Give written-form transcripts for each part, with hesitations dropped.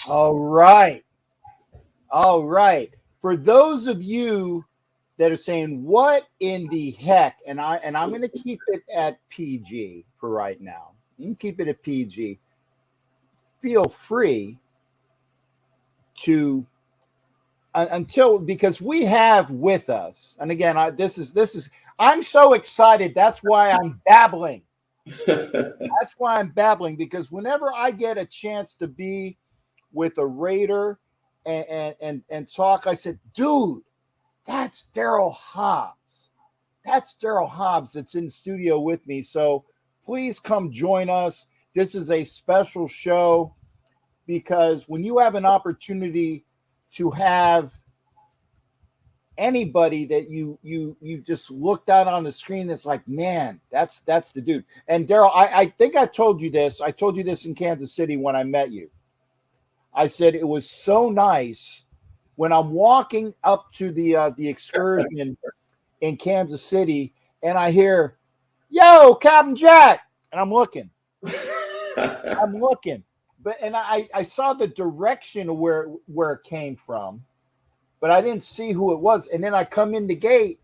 All right. All right. For those of you that are saying, what in the heck? And I'm going to keep it at PG for right now. You can keep it at PG. Feel free to because we have with us, and again, I'm so excited. That's why I'm babbling. That's why I'm babbling, because whenever I get a chance to be with a Raider and talk, I said, dude, that's Daryl Hobbs. That's Daryl Hobbs that's in the studio with me. So please come join us. This is a special show, because when you have an opportunity to have anybody that you just looked out on the screen, that's like, man, that's the dude. And Daryl, I think I told you this. I told you this in Kansas City when I met you. I said it was so nice when I'm walking up to the excursion in Kansas City, and I hear, "Yo, Captain Jack," and I'm looking, but I saw the direction of where it came from, but I didn't see who it was. And then I come in the gate,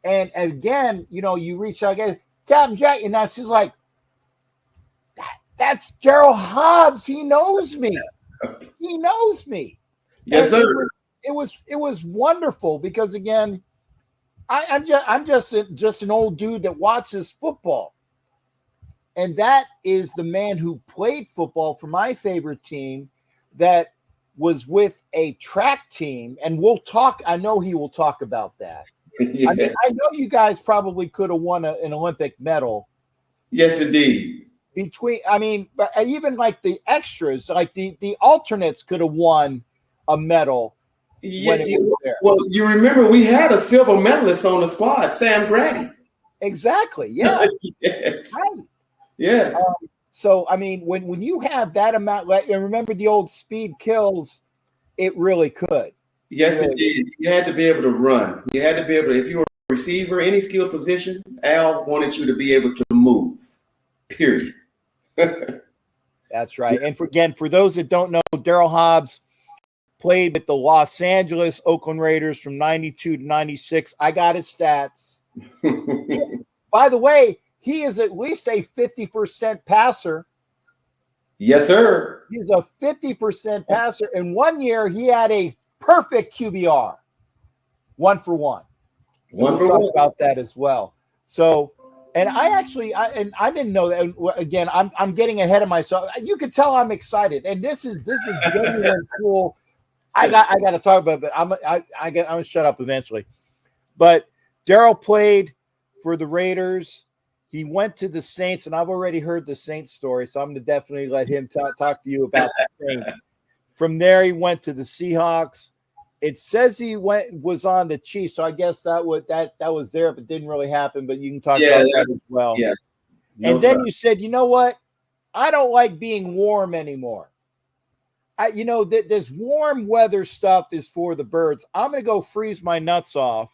and again, you reach out, Captain Jack, and that's just like, that's Daryl Hobbs. He knows me. He knows me. Yes, and sir. It was wonderful, because again, I'm just an old dude that watches football, and that is the man who played football for my favorite team, that was with a track team, and we'll talk. I know he will talk about that. Yeah. I know you guys probably could have won an Olympic medal. Yes, indeed. But even like the extras, like the alternates could have won a medal. Yeah, well, you remember we had a silver medalist on the squad, Sam Grady. Exactly. Yeah. Yes. Right. Yes. So when you have that amount, and remember the old speed kills, it really could. Yes, it did. You had to be able to run. You had to be able to, if you were a receiver, any skill position, Al wanted you to be able to move. Period. That's right. And for those that don't know, Daryl Hobbs played with the Los Angeles Oakland Raiders from 92 to 96. I got his stats. By the way, he is at least a 50% passer. Yes, sir. He's a 50% passer. And 1 year he had a perfect QBR, 1 for 1. We'll talk about that as well. So, and I didn't know that. Again, I'm getting ahead of myself. You could tell I'm excited, and this is genuine cool. I got to talk about it, but I'm gonna shut up eventually. But Daryl played for the Raiders. He went to the Saints, and I've already heard the Saints story, so I'm going to definitely let him talk to you about the Saints. From there, he went to the Seahawks. It says he was on the Chiefs, so I guess that was there, but didn't really happen. But you can talk about that as well. Yeah. And then you said, you know what? I don't like being warm anymore. This warm weather stuff is for the birds. I'm going to go freeze my nuts off.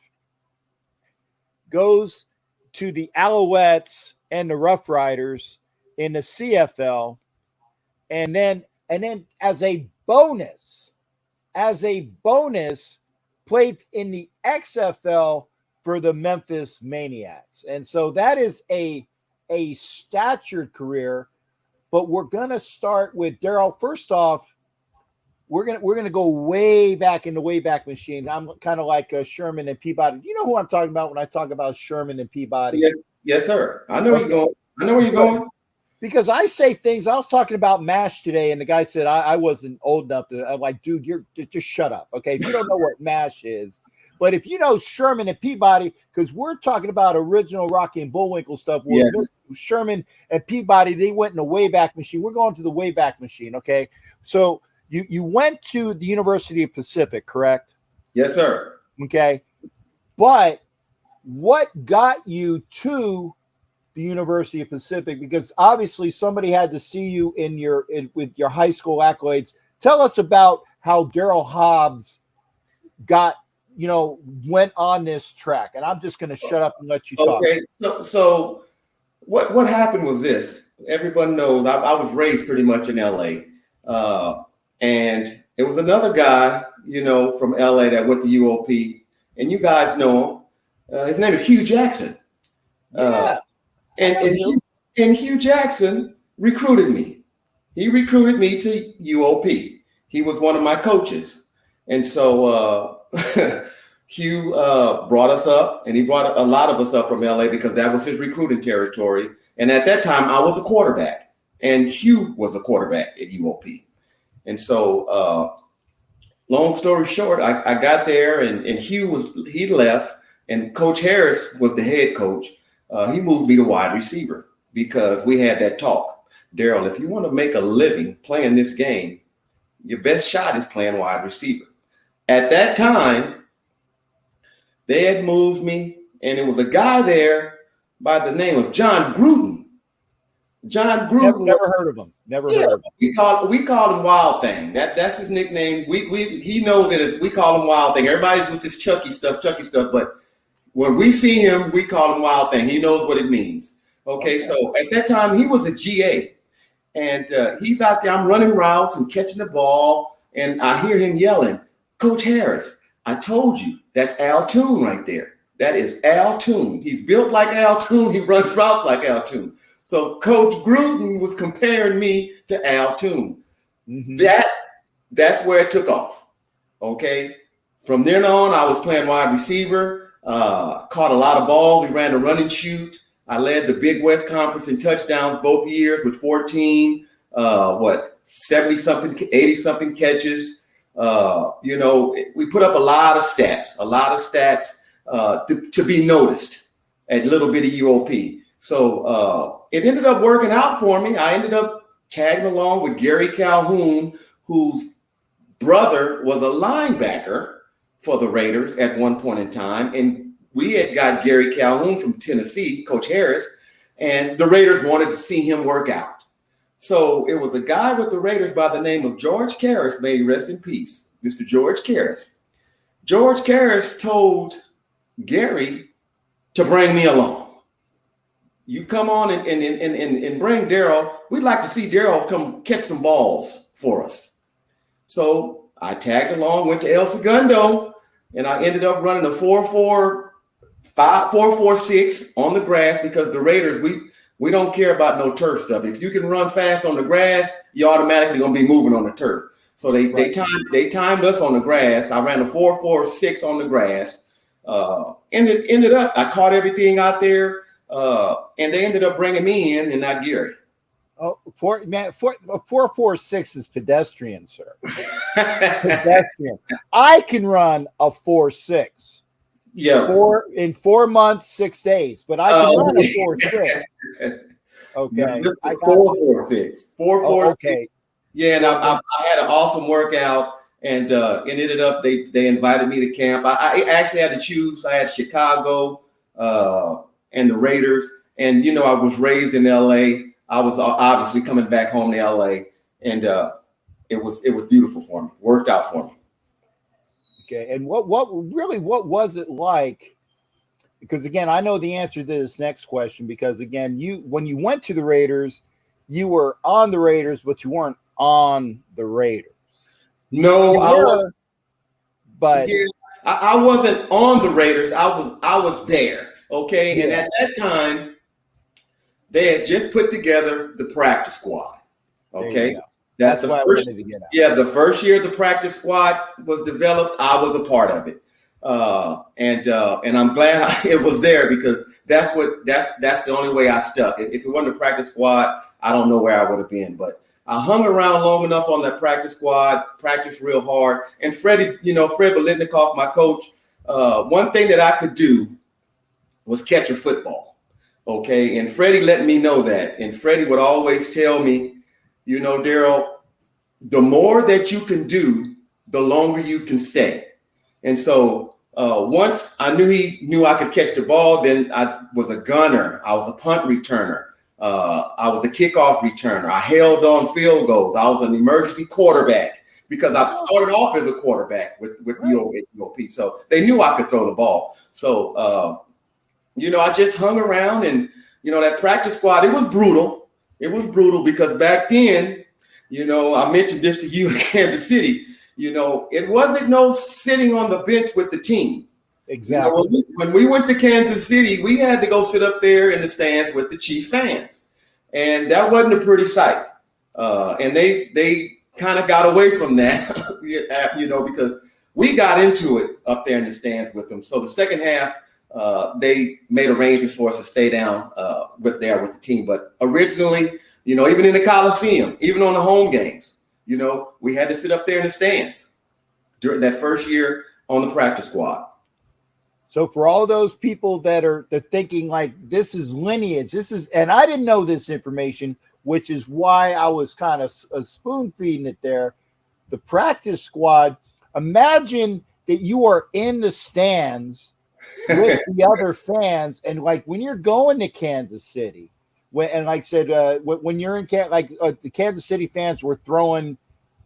Goes to the Alouettes and the Rough Riders in the CFL, and then as a bonus, played in the XFL for the Memphis Maniacs. And so that is a statured career. But we're gonna start with Daryl. First off, we're gonna go way back in the Wayback Machine. I'm kind of like Sherman and Peabody. Do you know who I'm talking about when I talk about Sherman and Peabody? Yes, sir. I know where you're going. Because I say things. I was talking about MASH today, and the guy said I wasn't old enough to. I'm like, dude, you're just shut up, okay? If you don't know what MASH is, but if you know Sherman and Peabody, because we're talking about original Rocky and Bullwinkle stuff. Yes. Sherman and Peabody, they went in the Wayback Machine. We're going to the Wayback Machine, okay? So. You went to the University of Pacific, correct? Yes, sir. Okay. But what got you to the University of Pacific? Because obviously somebody had to see you with your high school accolades. Tell us about how Daryl Hobbs went on this track. And I'm just going to shut up and let you talk. Okay. So what happened was this. Everyone knows I was raised pretty much in LA. And was another guy, from LA that went to UOP, and you guys know him. His name is Hugh Jackson. Yeah. And Hugh Jackson recruited me. He recruited me to UOP. He was one of my coaches. And so Hugh brought us up, and he brought a lot of us up from LA because that was his recruiting territory. And at that time, I was a quarterback, and Hugh was a quarterback at UOP. And so long story short, I got there, and he left, and Coach Harris was the head coach. He moved me to wide receiver because we had that talk. Daryl, if you want to make a living playing this game, your best shot is playing wide receiver. At that time, they had moved me, and there was a guy there by the name of John Gruden. John Gruden. Never heard of him. Never heard of him. We call him Wild Thing. That's his nickname. He knows it as we call him Wild Thing. Everybody's with this Chucky stuff, but when we see him, we call him Wild Thing. He knows what it means. Okay. So at that time, he was a GA. And he's out there. I'm running routes and catching the ball. And I hear him yelling, Coach Harris, I told you, that's Al Toon right there. That is Al Toon. He's built like Al Toon. He runs routes like Al Toon. So Coach Gruden was comparing me to Al Toon. Mm-hmm. That's where it took off. Okay. From then on, I was playing wide receiver, caught a lot of balls. We ran the run and shoot. I led the Big West Conference in touchdowns both years with 14, 70-something, 80-something catches. We put up a lot of stats to be noticed at little bitty UOP. So it ended up working out for me. I ended up tagging along with Gary Calhoun, whose brother was a linebacker for the Raiders at one point in time. And we had got Gary Calhoun from Tennessee, Coach Harris, and the Raiders wanted to see him work out. So it was a guy with the Raiders by the name of George Karras, may he rest in peace, Mr. George Karras. George Karras told Gary to bring me along. You come on and bring Daryl. We'd like to see Daryl come catch some balls for us. So I tagged along, went to El Segundo, and I ended up running a 4.46 on the grass because the Raiders, we don't care about no turf stuff. If you can run fast on the grass, you're automatically going to be moving on the turf. So they timed us on the grass. I ran a 4.46 on the grass. Ended up, I caught everything out there, and they ended up bringing me in and not Gary. Oh, 4.46 is pedestrian, sir. Pedestrian. I can run a 4.6. Yeah. In 4 months, 6 days, but I can run a 4.6. Okay. 4.46. 4.46. Okay. Yeah, and I had an awesome workout, and ended up they invited me to camp. I actually had to choose. I had Chicago and the Raiders, and I was raised in LA. I was obviously coming back home to LA, and it was beautiful for me. Worked out for me. Okay, and what was it like? Because again, I know the answer to this next question. Because again, when you went to the Raiders, you were on the Raiders, but you weren't on the Raiders. No, I was. But yeah, I wasn't on the Raiders. I was there. Okay, yeah. And at that time, they had just put together the practice squad. Okay. That's the first. Yeah, the first year the practice squad was developed, I was a part of it, and I'm glad it was there because that's the only way I stuck. If it wasn't a practice squad, I don't know where I would have been. But I hung around long enough on that practice squad, practiced real hard. And Fred Biletnikoff, my coach, one thing that I could do was catch a football. Okay, and Freddie let me know that, and Freddie would always tell me, Daryl, the more that you can do, the longer you can stay. And so once I knew he knew I could catch the ball, then I was a gunner. I was a punt returner. I was a kickoff returner. I held on field goals. I was an emergency quarterback because I started off as a quarterback with UOP. So they knew I could throw the ball. So, I just hung around and, that practice squad, it was brutal. It was brutal because back then, I mentioned this to you in Kansas City, it wasn't no sitting on the bench with the team. Exactly. When we went to Kansas City, we had to go sit up there in the stands with the Chief fans, and that wasn't a pretty sight. And they kind of got away from that, because we got into it up there in the stands with them. So the second half, they made arrangements for us to stay down with the team. But originally, even in the Coliseum, even on the home games, we had to sit up there in the stands during that first year on the practice squad. So for all those people that are thinking like this is lineage, and I didn't know this information, which is why I was kind of spoon feeding it there. The practice squad, imagine that you are in the stands with the other fans. And like when you're going to Kansas City, when you're in the Kansas City fans were throwing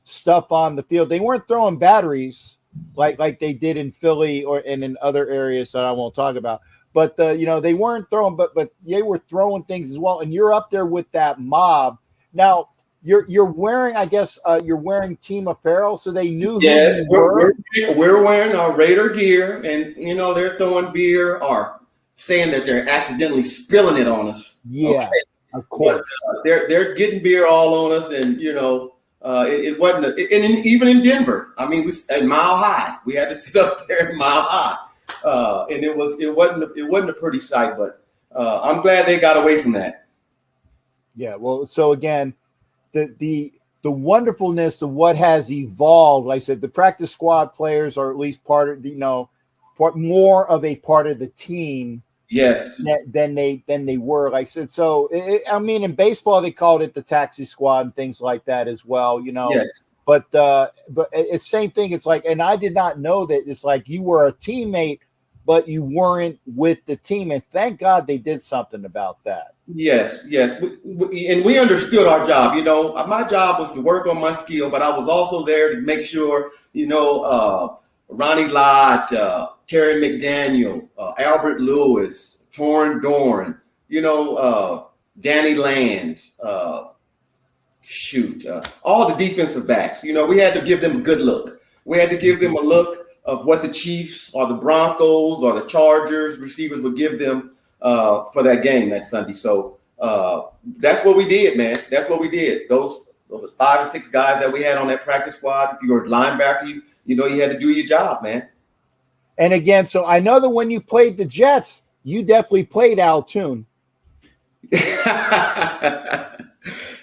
stuff on the field. They weren't throwing batteries like they did in Philly and in other areas that I won't talk about. But they weren't throwing, but they were throwing things as well. And you're up there with that mob. Now you're wearing, I guess, you're wearing team apparel, so they knew who you were. We're wearing our Raider gear, and they're throwing beer or saying that they're accidentally spilling it on us. Yeah, okay. Of course. But, they're getting beer all on us, and it wasn't. And even in Denver, I mean, we at Mile High, we had to sit up there at Mile High, and it wasn't a pretty sight. But I'm glad they got away from that. Yeah. Well, so again, the wonderfulness of what has evolved. Like I said, the practice squad players are at least part of more of a part of the team. Yes. Than they were. Like I said, so in baseball they called it the taxi squad and things like that as well. Yes. But it's same thing. It's like, and I did not know that. It's like you were a teammate, but you weren't with the team. And thank God they did something about that. Yes. And we understood our job. My job was to work on my skill, but I was also there to make sure, Ronnie Lott, Terry McDaniel, Albert Lewis, Torrin Dorn, Danny Land, all the defensive backs. We had to give them a good look. We had to give them a look of what the Chiefs or the Broncos or the Chargers receivers would give them for that game that Sunday. So that's what we did, man. That's what we did. Those 5 or 6 guys that we had on that practice squad, if you were a linebacker, you had to do your job, man. And again, so I know that when you played the Jets, you definitely played Al Toon.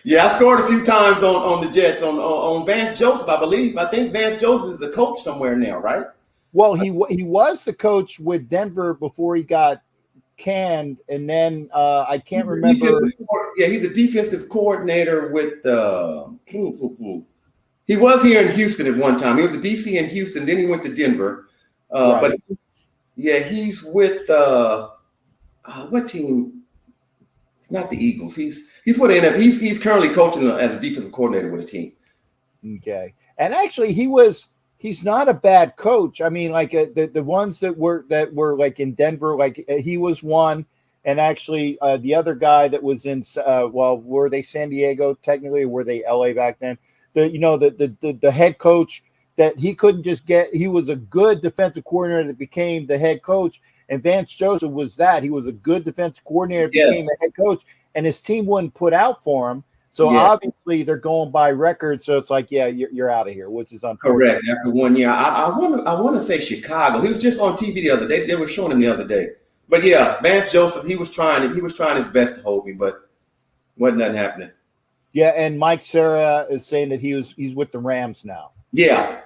Yeah, I scored a few times on the Jets, on Vance Joseph, I believe. I think Vance Joseph is the coach somewhere now, right? Well, he was the coach with Denver before he got canned, and then I can't remember. He's a defensive coordinator with he was here in Houston at one time. He was a DC in Houston, then he went to Denver. Right. But he's with what team? It's not the Eagles. He's with the NFL. He's currently coaching as a defensive coordinator with a team. Okay, and actually he's not a bad coach. I mean, like the ones that were like in Denver, like he was one, and actually the other guy that was in were they San Diego technically, or were they LA back then? The head coach that he couldn't just get. He was a good defensive coordinator that became the head coach, and Vance Joseph was that. He was a good defensive coordinator that became the head coach, and his team wouldn't put out for him. So obviously they're going by record. So it's like, you're out of here, which is unfortunate. Correct. After 1 year, I want to say Chicago. He was just on TV the other day. They were showing him the other day. But yeah, Vance Joseph, he was trying his best to hold me, but wasn't nothing happening. Yeah, and Mike Sarah is saying that he's with the Rams now. Yeah.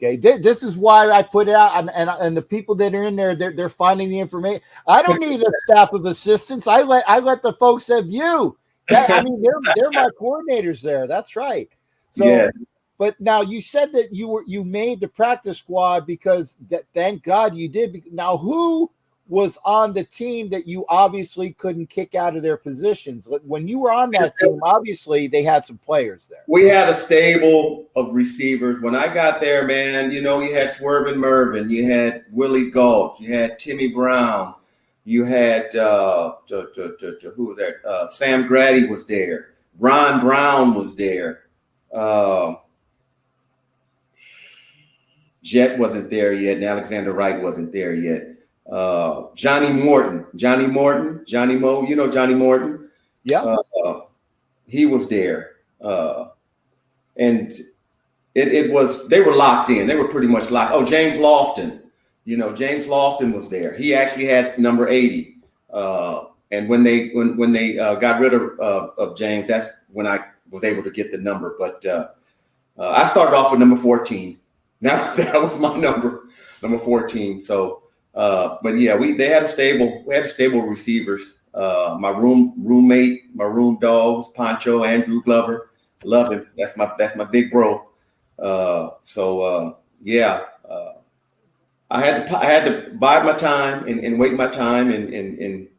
Okay, this is why I put it out, and the people that are in there, they're finding the information. I don't need a staff of assistants. I let the folks at View. They're my coordinators there. That's right. So, yes. But now you said that you made the practice squad because thank God you did. Now, who was on the team that you obviously couldn't kick out of their positions? When you were on that team, obviously they had some players there. We had a stable of receivers. When I got there, man, you had Swervin Mervin, you had Willie Gault, you had Timmy Brown, you had who was there? Sam Grady was there. Ron Brown was there. Jet wasn't there yet, and Alexander Wright wasn't there yet. Johnny Morton, Johnny Mo, Johnny Morton. Yeah. He was there. And it was, they were locked in. They were pretty much locked. Oh, James Lofton. James Lofton was there. He actually had number 80. And when they got rid of James, that's when I was able to get the number. But I started off with number 14. Now that was my number 14. So, but yeah, we had stable receivers. My roommate, my room dogs, Pancho, Andrew Glover, love him. That's my big bro. Yeah. I had to bide my time and wait my time, and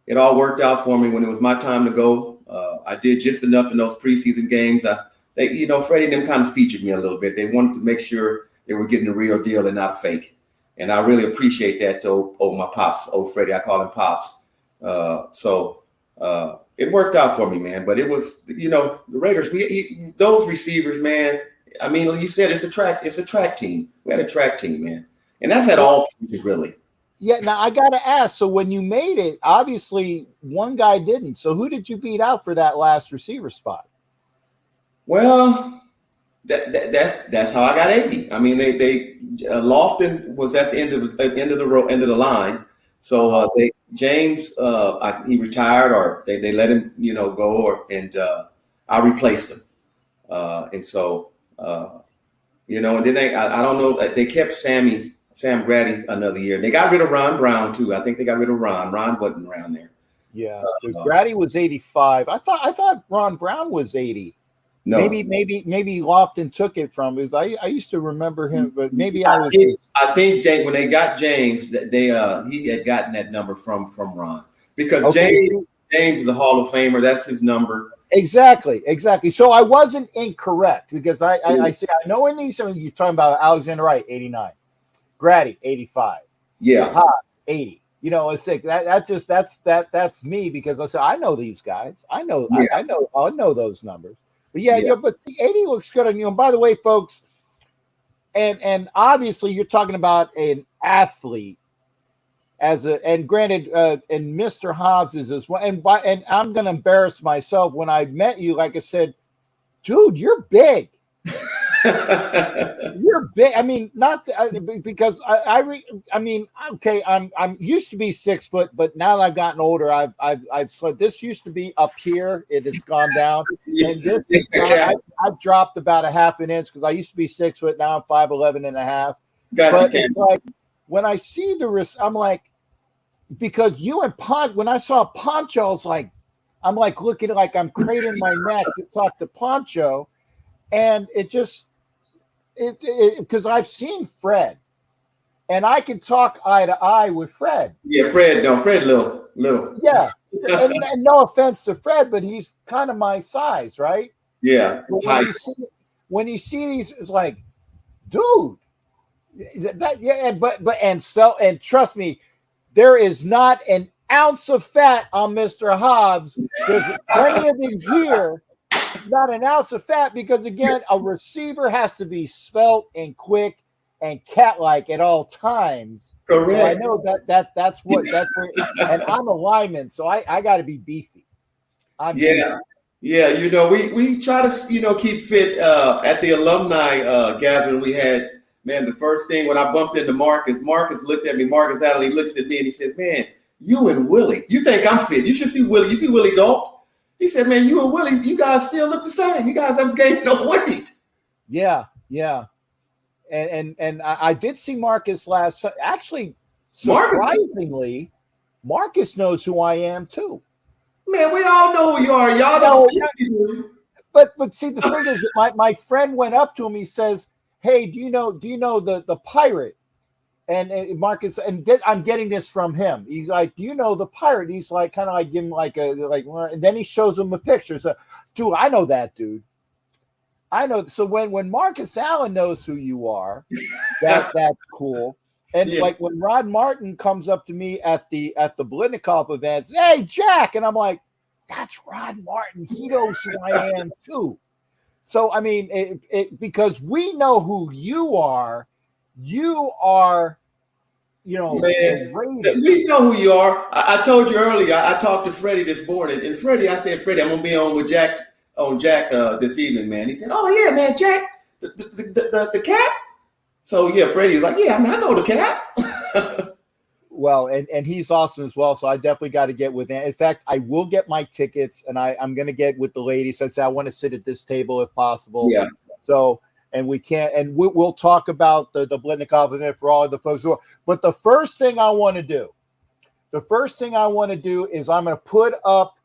it all worked out for me when it was my time to go. I did just enough in those preseason games. Freddie and them kind of featured me a little bit. They wanted to make sure they were getting the real deal and not a fake. And I really appreciate that to my pops, Freddie. I call him Pops. It worked out for me, man. But it was, the Raiders, those receivers, man. I mean, like you said, it's a track team. We had a track team, man. And that's at all positions, really. Yeah. Now I got to ask. So when you made it, obviously one guy didn't. So who did you beat out for that last receiver spot? Well, that's how I got 80. I mean, they Lofton was at the end of the line. So James he retired, or they let him go, and I replaced him. And so and then I don't know, they kept Sam Grady another year. They got rid of Ron Brown too. I think they got rid of Ron. Ron wasn't around there. Yeah, Grady was 85. I thought Ron Brown was 80. No, maybe Lofton took it from him. I used to remember him, but maybe I think James, when they got James, he had gotten that number from Ron, because James is a Hall of Famer. That's his number. Exactly. So I wasn't incorrect, because I know in these, you're talking about Alexander Wright, 89, Grady, 85, yeah, Hobbs, 80. It's like that's me, because I said I know these guys. I know those numbers. But but the 80 looks good on you. And by the way, folks, and obviously you're talking about an athlete and granted, and Mr. Hobbs is as well. And I'm going to embarrass myself. When I met you, like I said, dude, you're big. You're big. I mean, not because I'm used to be 6 foot, but now that I've gotten older, I've slid. This used to be up here. It has gone down, and this I've dropped about a half an inch, because I used to be 6 foot. Now I'm 5'11" and a half. But it's like when I see the wrist, I'm like, because you and when I saw Poncho, I was like, I'm like looking like I'm craning my neck to talk to Poncho, and it just. Because I've seen Fred, and I can talk eye to eye with Fred. Yeah, Fred little. Yeah, and no offense to Fred, but he's kind of my size, right? Yeah. When you see these, it's like, dude, and trust me, there is not an ounce of fat on Mr. Hobbs. There's plenty of it here. Not an ounce of fat, because again, a receiver has to be svelte and quick and cat-like at all times. Correct. So I know that's where, and I'm a lineman, so I got to be beefy. Yeah. We try to keep fit. At the alumni gathering we had, man, the first thing when I bumped into Marcus looked at me. Marcus Allen, he looks at me and he says, "Man, you and Willie, you think I'm fit? You should see Willie. You see Willie Galt?" He said, "Man, you and Willie, you guys still look the same. You guys haven't gained no weight." Yeah. And I did see Marcus last. Actually, surprisingly, Marcus knows who I am too. Man, we all know who you are. Y'all don't. But see, the thing is, my friend went up to him. He says, "Hey, do you know the pirate?" And Marcus, and I'm getting this from him. He's like, "Do you know the pirate?" He's like, kind of like give him and then he shows him a picture. So, dude, I know that dude. I know. So when Marcus Allen knows who you are, that's cool. And like when Rod Martin comes up to me at the Blitnikoff events, "Hey, Jack," and I'm like, "That's Rod Martin. He knows who I am too." So I mean, because we know who you are. you are, Man, the Raiders. we know who you are. I told you earlier. I talked to Freddie this morning, and Freddie, I said, Freddie, I'm gonna be on with Jack this evening, man. He said, oh yeah, man, Jack, the cat. So yeah, Freddie's like, yeah, I mean, I know the cat. Well, and he's awesome as well. So I definitely got to get with him. In fact, I will get my tickets, and I'm going to get with the ladies. I said I want to sit at this table if possible. Yeah. So, and we can't, and we'll talk about the Blitnikov event for all of the folks who are. But the first thing I want to do is I'm going to put up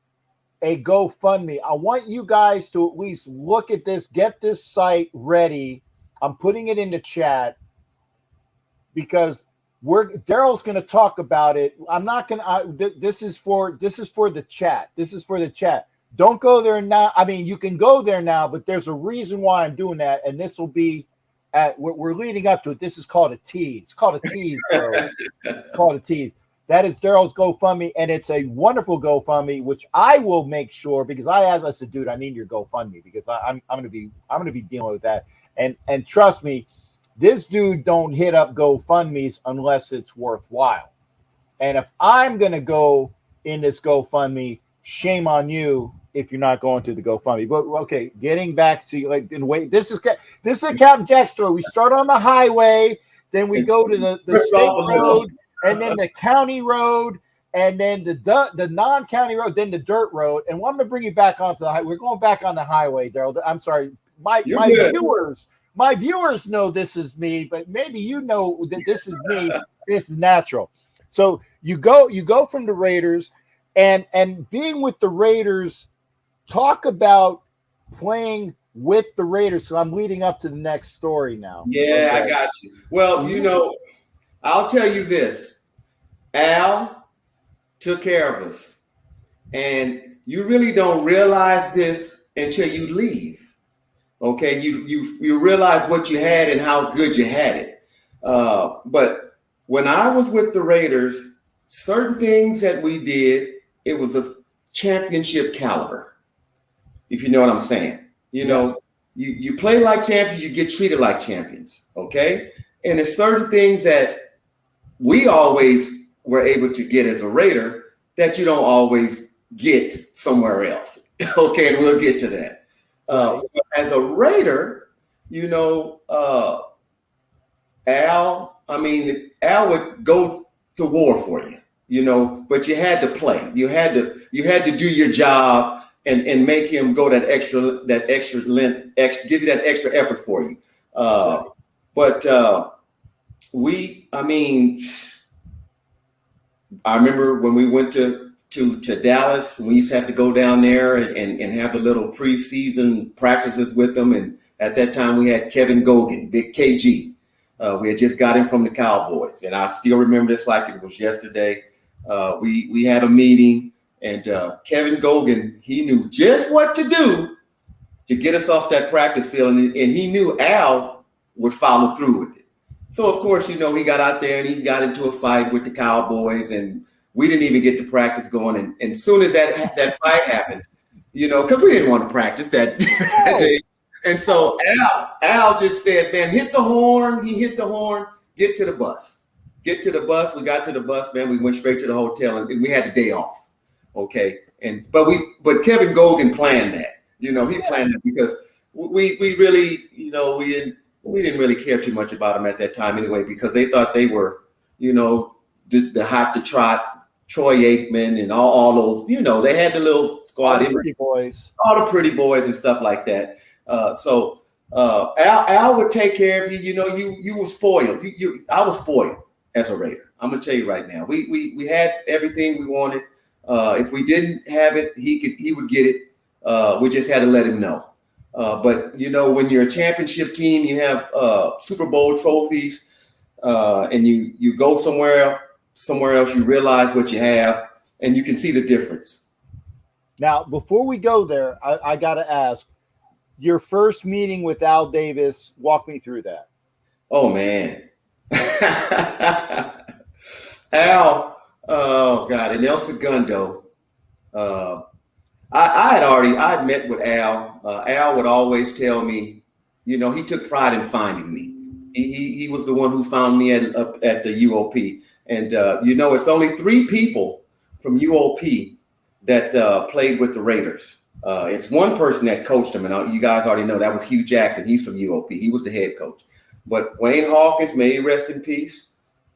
a GoFundMe. I want you guys to at least look at this, get this site ready. I'm putting it in the chat because Daryl's going to talk about it. I'm not going to. This is for the chat. This is for the chat. Don't go there now. I mean, you can go there now, but there's a reason why I'm doing that, and this will be at. We're leading up to it. This is called a tease. It's called a tease, bro. Called a tease. That is Daryl's GoFundMe, and it's a wonderful GoFundMe, which I will make sure because I said, dude, I need your GoFundMe because I'm going to be dealing with that, and trust me. This dude don't hit up GoFundMes unless it's worthwhile. And if I'm going to go in this GoFundMe, shame on you if you're not going to the GoFundMe. But okay, getting back to this is a Captain Jack story. We start on the highway, then we go to the state road, and then the county road, and then the non-county road, then the dirt road. And I'm going to bring you back onto the highway. We're going back on the highway, Daryl. I'm sorry. My viewers know this is me, but maybe you know that this is me. This is natural. So you go from the Raiders and being with the Raiders, talk about playing with the Raiders. So I'm leading up to the next story now. Yeah, okay. I got you. Well, I'll tell you this. Al took care of us. And you really don't realize this until you leave. Okay, you realize what you had and how good you had it. But when I was with the Raiders, certain things that we did, it was a championship caliber, if you know what I'm saying. You play like champions, you get treated like champions, okay? And there's certain things that we always were able to get as a Raider that you don't always get somewhere else, okay? And we'll get to that. As a Raider, Al would go to war for you, but you had to play. You had to do your job and make him go that extra length, give you that extra effort for you. But I remember when we went to Dallas, we used to have to go down there and have the little preseason practices with them. And at that time, we had Kevin Gogan, Big KG. We had just got him from the Cowboys. And I still remember this like it was yesterday. We had a meeting, and Kevin Gogan, he knew just what to do to get us off that practice field. And he knew Al would follow through with it. So, of course, he got out there and he got into a fight with the Cowboys, and we didn't even get the practice going. And as soon as that fight happened, because we didn't want to practice that day. And so Al just said, man, hit the horn. He hit the horn, get to the bus. Get to the bus. We got to the bus, man. We went straight to the hotel and we had the day off. Okay. But Kevin Gogan planned that. He planned that because we really, we didn't really care too much about him at that time anyway, because they thought they were, the hot to trot, Troy Aikman and all those, they had the little squad. All the pretty boys and stuff like that. So Al would take care of you. You were spoiled. I was spoiled as a Raider. I'm gonna tell you right now. We had everything we wanted. If we didn't have it, he would get it. We just had to let him know. But when you're a championship team, you have Super Bowl trophies, and you go somewhere else, you realize what you have, and you can see the difference. Now, before we go there, I got to ask, your first meeting with Al Davis, walk me through that. Oh, man. Al, oh, God, and El Segundo. I had met with Al. Al would always tell me, he took pride in finding me. He was the one who found me up at the UOP. And, it's only 3 people from UOP that played with the Raiders. It's one person that coached them, and you guys already know that was Hugh Jackson. He's from UOP. He was the head coach. But Wayne Hawkins, may he rest in peace.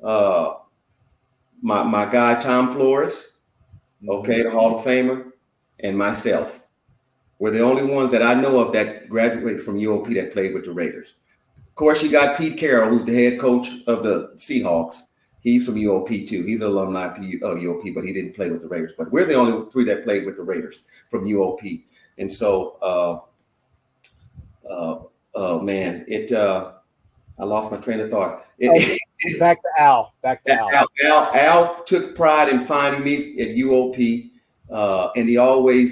My guy Tom Flores, the Hall of Famer, and myself were the only ones that I know of that graduated from UOP that played with the Raiders. Of course, you got Pete Carroll, who's the head coach of the Seahawks. He's from UOP too. He's an alumni of UOP, but he didn't play with the Raiders. But we're the only 3 that played with the Raiders from UOP. And so, I lost my train of thought. Back to Al. Al took pride in finding me at UOP, and he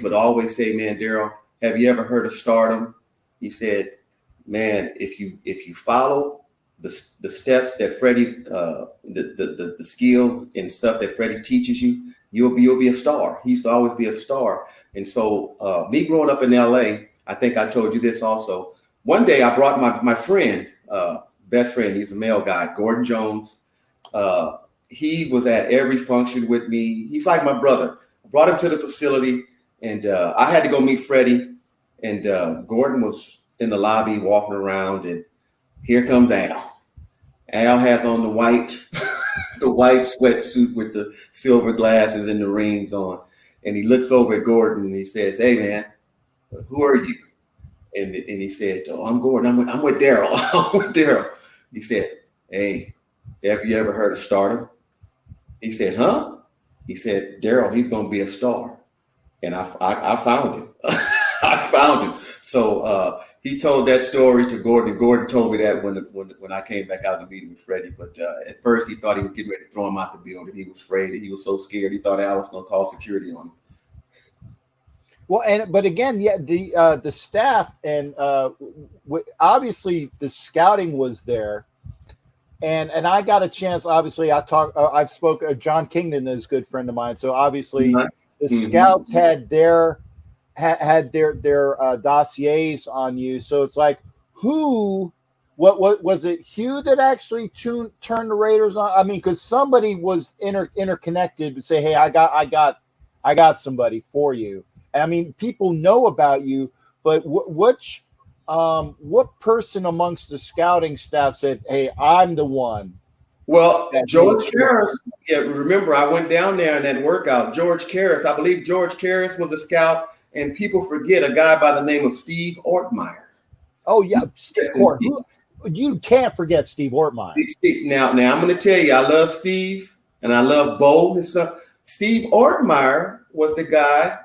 would always say, "Man, Daryl, have you ever heard of stardom?" He said, "Man, if you follow the steps that Freddie, the skills and stuff that Freddie teaches you, you'll be a star." He used to always be a star. And so, me growing up in LA, I think I told you this also. One day, I brought my friend. Best friend, he's a male guy, Gordon Jones. He was at every function with me. He's like my brother. I brought him to the facility, and I had to go meet Freddie. And Gordon was in the lobby walking around, and here comes Al. Al has on the white sweatsuit with the silver glasses and the rings on. And he looks over at Gordon and he says, "Hey, man, who are you?" And he said, "Oh, I'm Gordon. I'm with Daryl. I'm with Daryl." He said, "Hey, have you ever heard of stardom?" He said, "Huh?" He said, "Daryl, he's going to be a star." And I found him. I found him. So he told that story to Gordon. Gordon told me that when I came back out to meet with Freddie. But at first he thought he was getting ready to throw him out the building. He was afraid. He was so scared. He thought Al was going to call security on him. Well, but again, yeah, the staff and obviously the scouting was there, and I got a chance. Obviously, I've spoken. John Kingdon is a good friend of mine, so obviously the scouts had their dossiers on you. So it's like, what was it? Hugh that actually turned the Raiders on? I mean, because somebody was interconnected to say, "Hey, I got somebody for you." And I mean, people know about you, but what person amongst the scouting staff said, "Hey, I'm the one"? Well, George Karras. Yeah, remember, I went down there in that workout. George Karras, I believe George Karras was a scout, and people forget a guy by the name of Steve Ortmeyer. Oh yeah, Steve. You can't forget Steve Ortmeyer. Now I'm going to tell you, I love Steve, and I love Bo, his son. Steve Ortmeyer was the guy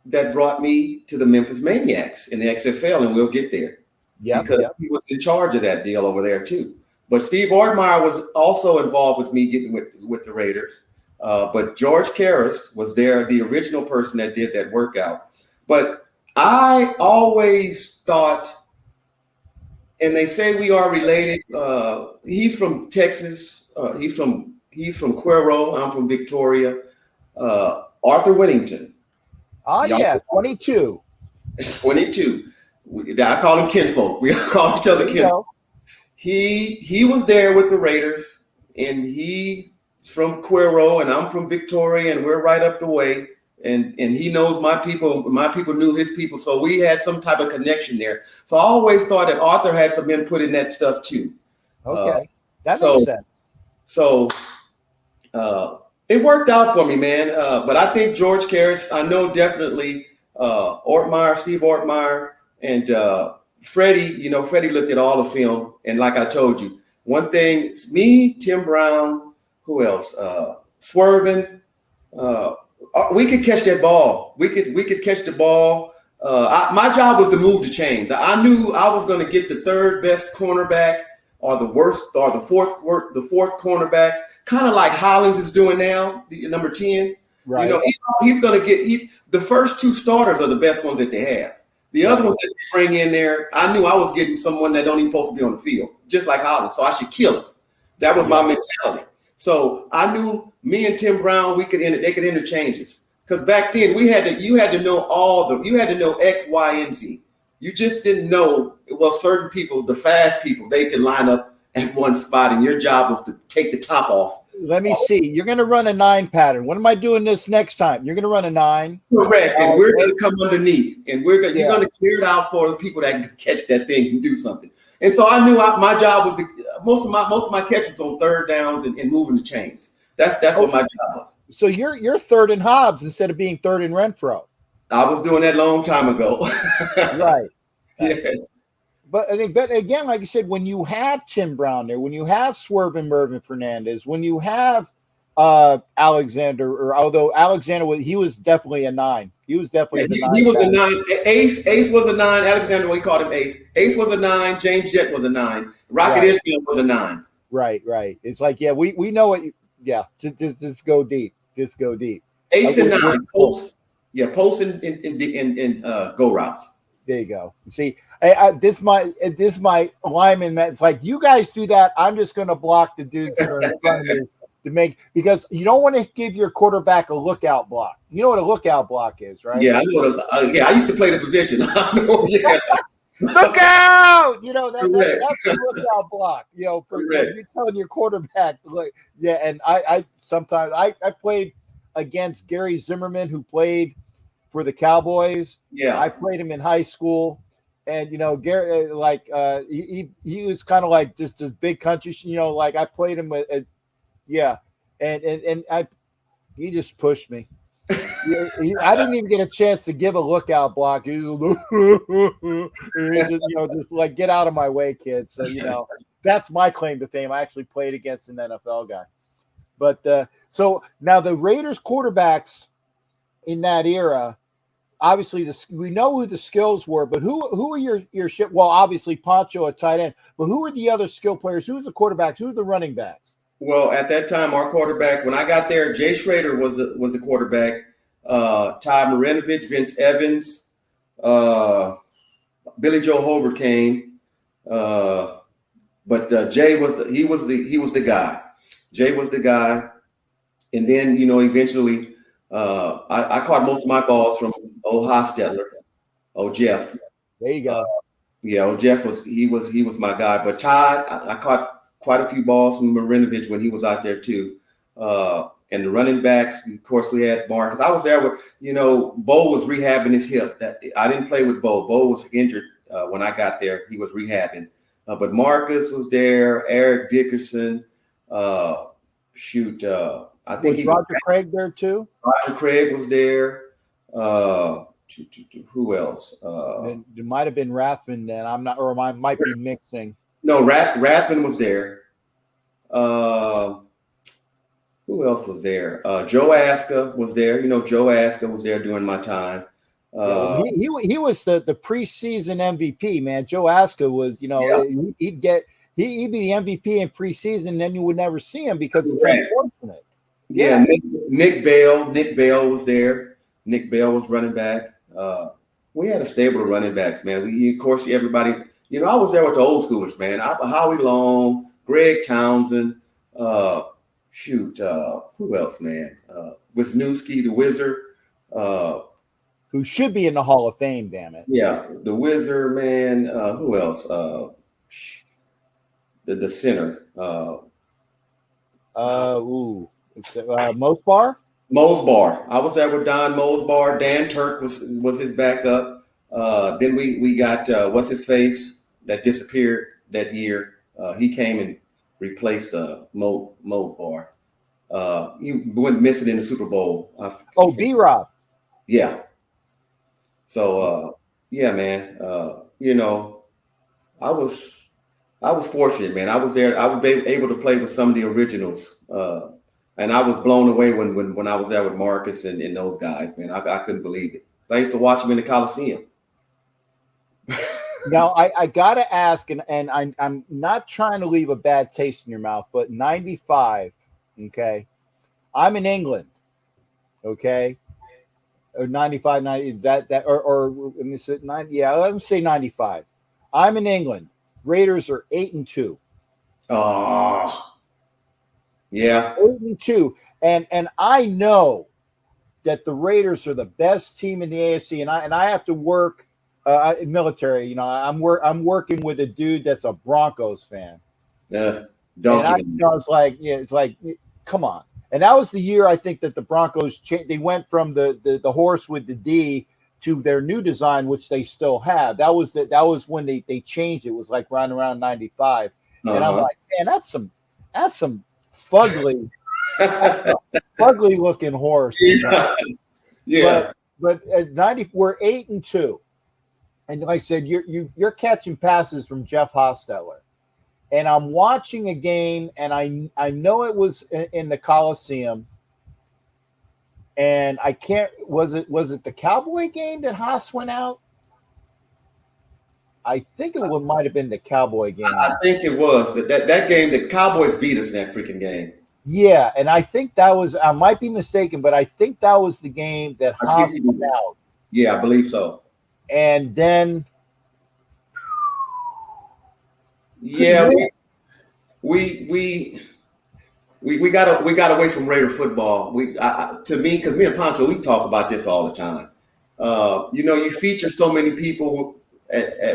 that brought me to the Memphis Maniacs in the XFL, and we'll get there. Yeah, because he was in charge of that deal over there too. But Steve Ortmeyer was also involved with me getting with the Raiders. But George Karras was there, the original person that did that workout. But I always thought, and they say we are related. He's from Texas. He's from Cuero. I'm from Victoria. Arthur Whittington. Oh, yeah, 22. 22. I call him kinfolk. We call each other kinfolk. He was there with the Raiders, and he's from Cuero, and I'm from Victoria, and we're right up the way. And he knows my people. My people knew his people, so we had some type of connection there. So I always thought that Arthur had some input in that stuff too. Okay, that makes sense. So it worked out for me, man. But I think George Karras, I know definitely Steve Ortmeyer, and Freddie. Freddie looked at all the film, and like I told you, one thing, it's me, Tim Brown, who else? Swervin. We could catch that ball. We could catch the ball. My job was to move the chains. I knew I was going to get the third best cornerback, or the fourth cornerback, kind of like Hollins is doing now, the number 10. Right. He's going to get the first 2 starters are the best ones that they have. The other ones that they bring in there, I knew I was getting someone that don't even supposed to be on the field, just like Hollins. So I should kill him. That was my mentality. So I knew me and Tim Brown, they could interchange us. Because back then you had to know X, Y, and Z. You just didn't know, certain people, the fast people, they could line up at one spot, and your job was to take the top off. Let me see. You're going to run a 9 pattern. When am I doing this next time? You're going to run a 9. Correct. And we're going to come underneath, and you're going to clear it out for the people that can catch that thing and do something. And so I knew my job was most of my catches on third downs and moving the chains. That's what my job was. So you're third in Hobbs instead of being third in Renfro. I was doing that a long time ago. Right. Yes. But again, like I said, when you have Tim Brown there, when you have Swerve and Mervin Fernandez, when you have Alexander, or although Alexander he was definitely a 9. He was definitely he was a 9. Ace was a 9. Alexander, we called him Ace. Ace was a 9. James Jett was a 9. Rocket Ismail was a 9. Right. It's like, we know what. Just go deep. Just go deep. 8s and 9s. Post and go routes. There you go. See, this my lineman, man. It's like, you guys do that. I'm just going to block the dudes that are in front of me because you don't want to give your quarterback a lookout block. You know what a lookout block is, right? Yeah, I know. I used to play the position. I know. Yeah. Look out! That's the lookout block. For you telling your quarterback. Look, and I sometimes I played against Gary Zimmerman, who played for the Cowboys. Yeah, I played him in high school, and Gary, he was kind of like just this big country. Like I played him with, and he just pushed me. I didn't even get a chance to give a lookout block. He just, just like, get out of my way, kids. So that's my claim to fame. I actually played against an NFL guy. But so now the Raiders quarterbacks in that era, obviously we know who the skills were, but who are your shit? Well, obviously Poncho, a tight end, but who are the other skill players? Who's the quarterbacks? Who's the running backs? Well, at that time, our quarterback, when I got there, Jay Schrader was the quarterback. Ty Marinovich, Vince Evans, Billy Joe Holbert came, but Jay was the guy. Jay was the guy, and then eventually I caught most of my balls from old Hostetler, Jeff. There you go. Jeff was my guy, but Ty I caught quite a few balls from Marinovich when he was out there too. And the running backs, of course, we had Marcus. I was there with, Bo was rehabbing his hip. I didn't play with Bo. Bo was injured when I got there. He was rehabbing. But Marcus was there, Eric Dickerson. I think was Roger Craig there too? Roger Craig was there. Who else? It might have been Rathman then. I'm not, or I might be mixing. No, Rathman was there. Who else was there? Joe Aska was there. Joe Aska was there during my time. He was the preseason MVP, man. Joe Aska was, he'd be the MVP in preseason, and then you would never see him because it's unfortunate. Yeah, Nick Bale was there. Nick Bale was running back. We had a stable of running backs, man. Everybody, I was there with the old schoolers, man. Howie Long, Greg Townsend, who else, man? Wisniewski, the Wizard. Who should be in the Hall of Fame, damn it. Yeah, the Wizard, man. Who else? The center. Mosbar? Mosbar. I was there with Don Mosbar. Dan Turk was his backup. Then we got what's his face that disappeared that year. He came and replaced Mosbar. He went missing in the Super Bowl. B-Rob. Yeah. So man. I was fortunate, man. I was there. I was able to play with some of the originals. And I was blown away when I was there with Marcus and those guys, man. I couldn't believe it. I used to watch them in the Coliseum. Now, I got to ask, and I'm not trying to leave a bad taste in your mouth, but 95, okay? I'm in England, okay? Or 95, 90, or let me say 90, yeah, let me say 95. I'm in England. Raiders are 8-2. Oh, yeah. 8-2. And I know that the Raiders are the best team in the AFC, and I have to work military. I'm working with a dude that's a Broncos fan. And Donkey. I was like, yeah, it's like, come on. And that was the year I think that the Broncos they went from the horse with the D to their new design, which they still have. That was when they changed it. It was like around 95. And I'm like, man, that's some fugly fugly looking horse. Yeah. But at 90, we're 8-2. And like I said, you're catching passes from Jeff Hostetler. And I'm watching a game, and I know it was in the Coliseum, and I can't. Was it the Cowboy game that Haas went out? I think it might have been the Cowboy game. I think it was that game. The Cowboys beat us in that freaking game. Yeah, and I think that was. I might be mistaken, but I think that was the game that Haas went out. Yeah, I believe so. And then. Yeah, we got away from Raider football. To me, because me and Pancho, we talk about this all the time. You feature so many people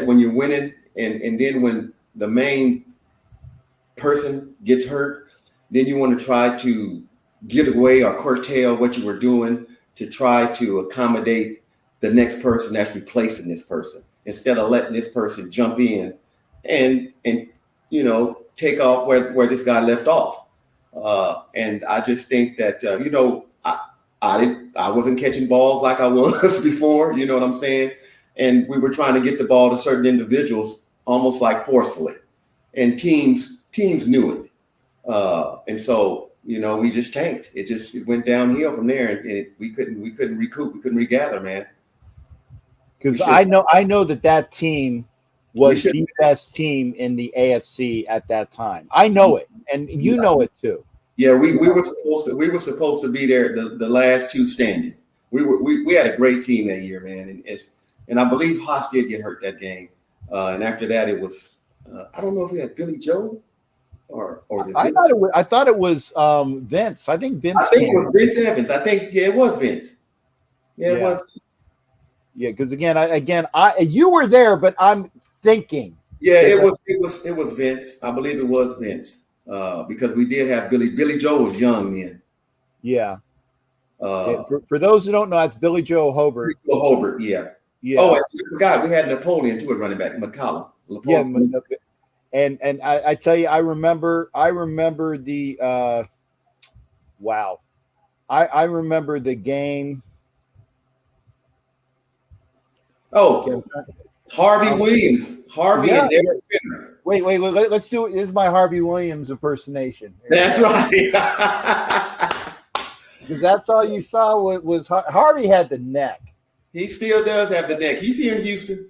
when you're winning, and then when the main person gets hurt, then you want to try to get away or curtail what you were doing to try to accommodate the next person that's replacing this person, instead of letting this person jump in and take off where this guy left off. And I just think that I wasn't catching balls like I was before, you know what I'm saying? And we were trying to get the ball to certain individuals almost like forcefully, and teams knew it. And so, we just tanked. It went downhill from there, and we couldn't recoup, we couldn't regather, man. Because I know that team was the best team in the AFC at that time. I know it, and you know it too. Yeah, we were supposed to be there, the last two standing. We had a great team that year, man, and I believe Haas did get hurt that game. And after that, it was I don't know if we had Billy Joe or I thought it was Vince. I think Vince. I think it was Vince Evans. I think it was Vince. Yeah, it was. Yeah, because again, you were there, but I'm thinking. Yeah, it was Vince. I believe it was Vince, because we did have Billy. Billy Joe was young then. Yeah. For those who don't know, that's Billy Joe Hobart. Hobart, yeah. Oh, I forgot we had Napoleon too at running back, McCollum. Yeah, and I tell you, I remember the wow, I remember the game. Oh, Harvey Williams. And Derek Finner. Wait. Let's do it. This is my Harvey Williams impersonation. That's right. Because that's all you saw was Harvey had the neck. He still does have the neck. He's here in Houston.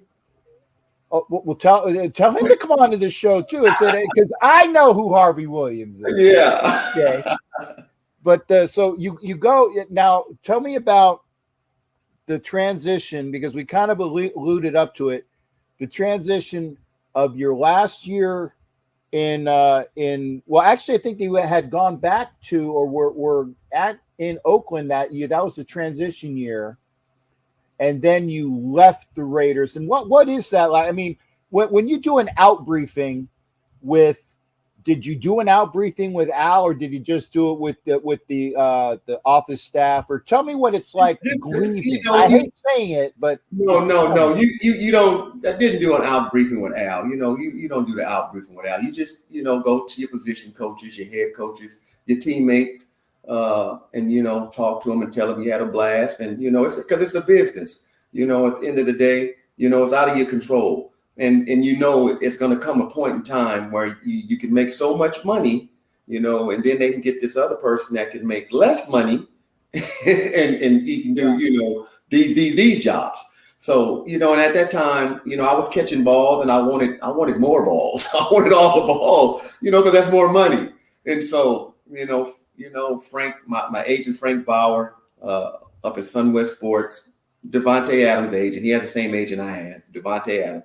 Oh, well, tell him to come on to the show too. Because I know who Harvey Williams is. Yeah. Okay. But so you go now. Tell me about the transition, because we kind of alluded up to it. The transition of your last year in actually I think they had gone back to or were in Oakland that year. That was the transition year, and then you left the Raiders. And what is that like? I mean, when you do an out briefing did you do an out briefing with Al, or did you just do it with the office staff? Or tell me what it's like grieving. I hate saying it, but no. You don't. I didn't do an out briefing with Al. You don't do the out briefing with Al. You just go to your position coaches, your head coaches, your teammates, and talk to them and tell them you had a blast. And it's because it's a business. At the end of the day, it's out of your control. And it's going to come a point in time where you can make so much money, and then they can get this other person that can make less money, and he can do these jobs. So and at that time, I was catching balls, and I wanted more balls. I wanted all the balls, because that's more money. And so Frank, my agent Frank Bauer, up in SunWest Sports, Devontae Adams' agent, he has the same agent I had, Devontae Adams.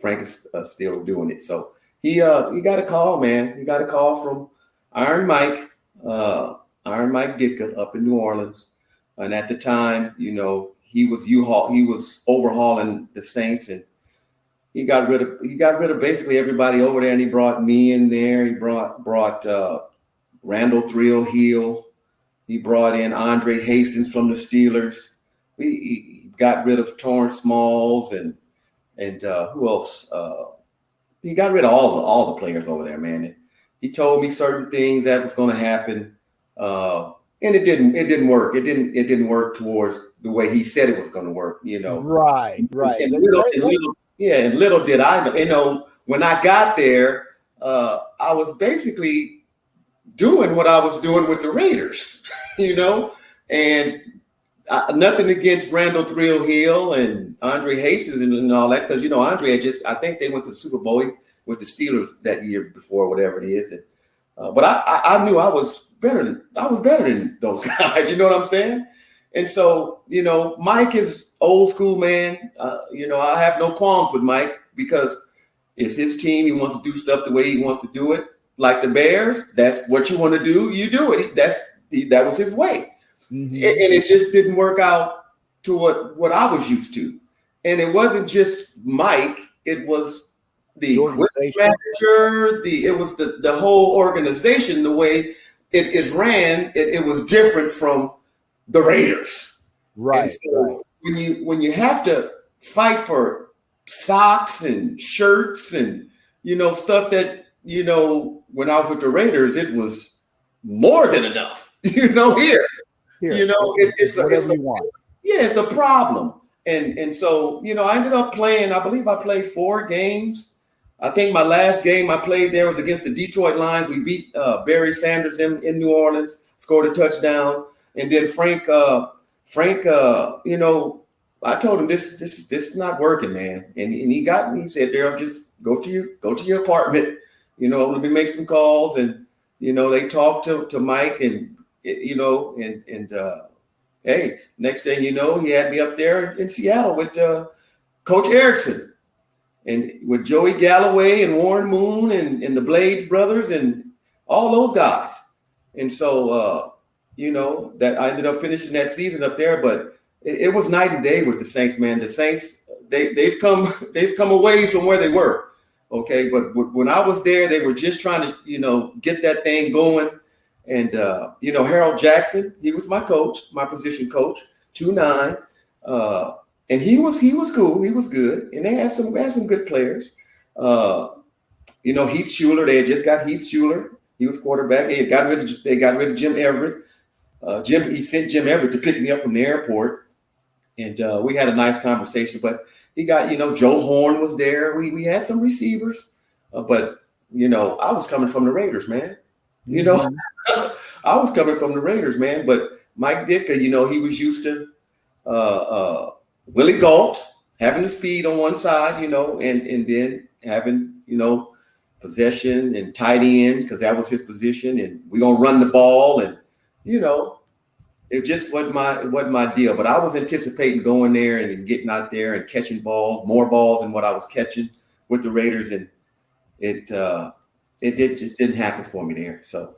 Frank is still doing it. So he got a call, man. He got a call from Iron Mike Ditka up in New Orleans. And at the time, he was overhauling the Saints. And, he got rid of basically everybody over there, and he brought me in there. He brought Randall Hill. He brought in Andre Hastings from the Steelers. He got rid of Torrance Smalls and who else? He got rid of all the players over there, man. He told me certain things that was going to happen, and it didn't work. It didn't work towards the way he said it was going to work. Right. And little did I know. When I got there, I was basically doing what I was doing with the Raiders, and nothing against Randall Hill and Andre Hastings and all that, because Andre I think they went to the Super Bowl with the Steelers that year before, whatever it is. And, but I knew I was better than those guys. You know what I'm saying? And so Mike is old school, man. I have no qualms with Mike because it's his team. He wants to do stuff the way he wants to do it. Like the Bears, that's what you want to do. You do it. That was his way. Mm-hmm. And it just didn't work out to what I was used to. And it wasn't just Mike, it was the manager, it was the whole organization, the way it is ran, it was different from the Raiders. Right. And so when you have to fight for socks and shirts and stuff that when I was with the Raiders, it was more than enough. Here. It's a problem. And so, I ended up playing, I believe I played 4 games. I think my last game I played there was against the Detroit Lions. We beat Barry Sanders in New Orleans, scored a touchdown. And then Frank, I told him this is not working, man. And he got me. He said, Daryl, just go to your apartment. Let me make some calls. And they talked to Mike, and hey, next thing you know, he had me up there in Seattle with Coach Erickson and with Joey Galloway and Warren Moon and the Blades brothers and all those guys. And so, that I ended up finishing that season up there, but it was night and day with the Saints, man. The Saints, they've come a ways from where they were. Okay. But when I was there, they were just trying to, get that thing going. And, Harold Jackson, he was my coach, my position coach, 2'9". And he was cool. He was good. And they had some good players. Heath Schuler, they had just got Heath Schuler. He was quarterback. They got rid of Jim Everett. He sent Jim Everett to pick me up from the airport. And we had a nice conversation, but he got, Joe Horn was there. We had some receivers, but I was coming from the Raiders, man. I was coming from the Raiders, man. But Mike Ditka, he was used to Willie Gault having the speed on one side, and then having, possession and tight end, because that was his position, and we're gonna run the ball, and it just wasn't my deal. But I was anticipating going there and getting out there and catching more balls than what I was catching with the Raiders, and it just didn't happen for me there. So,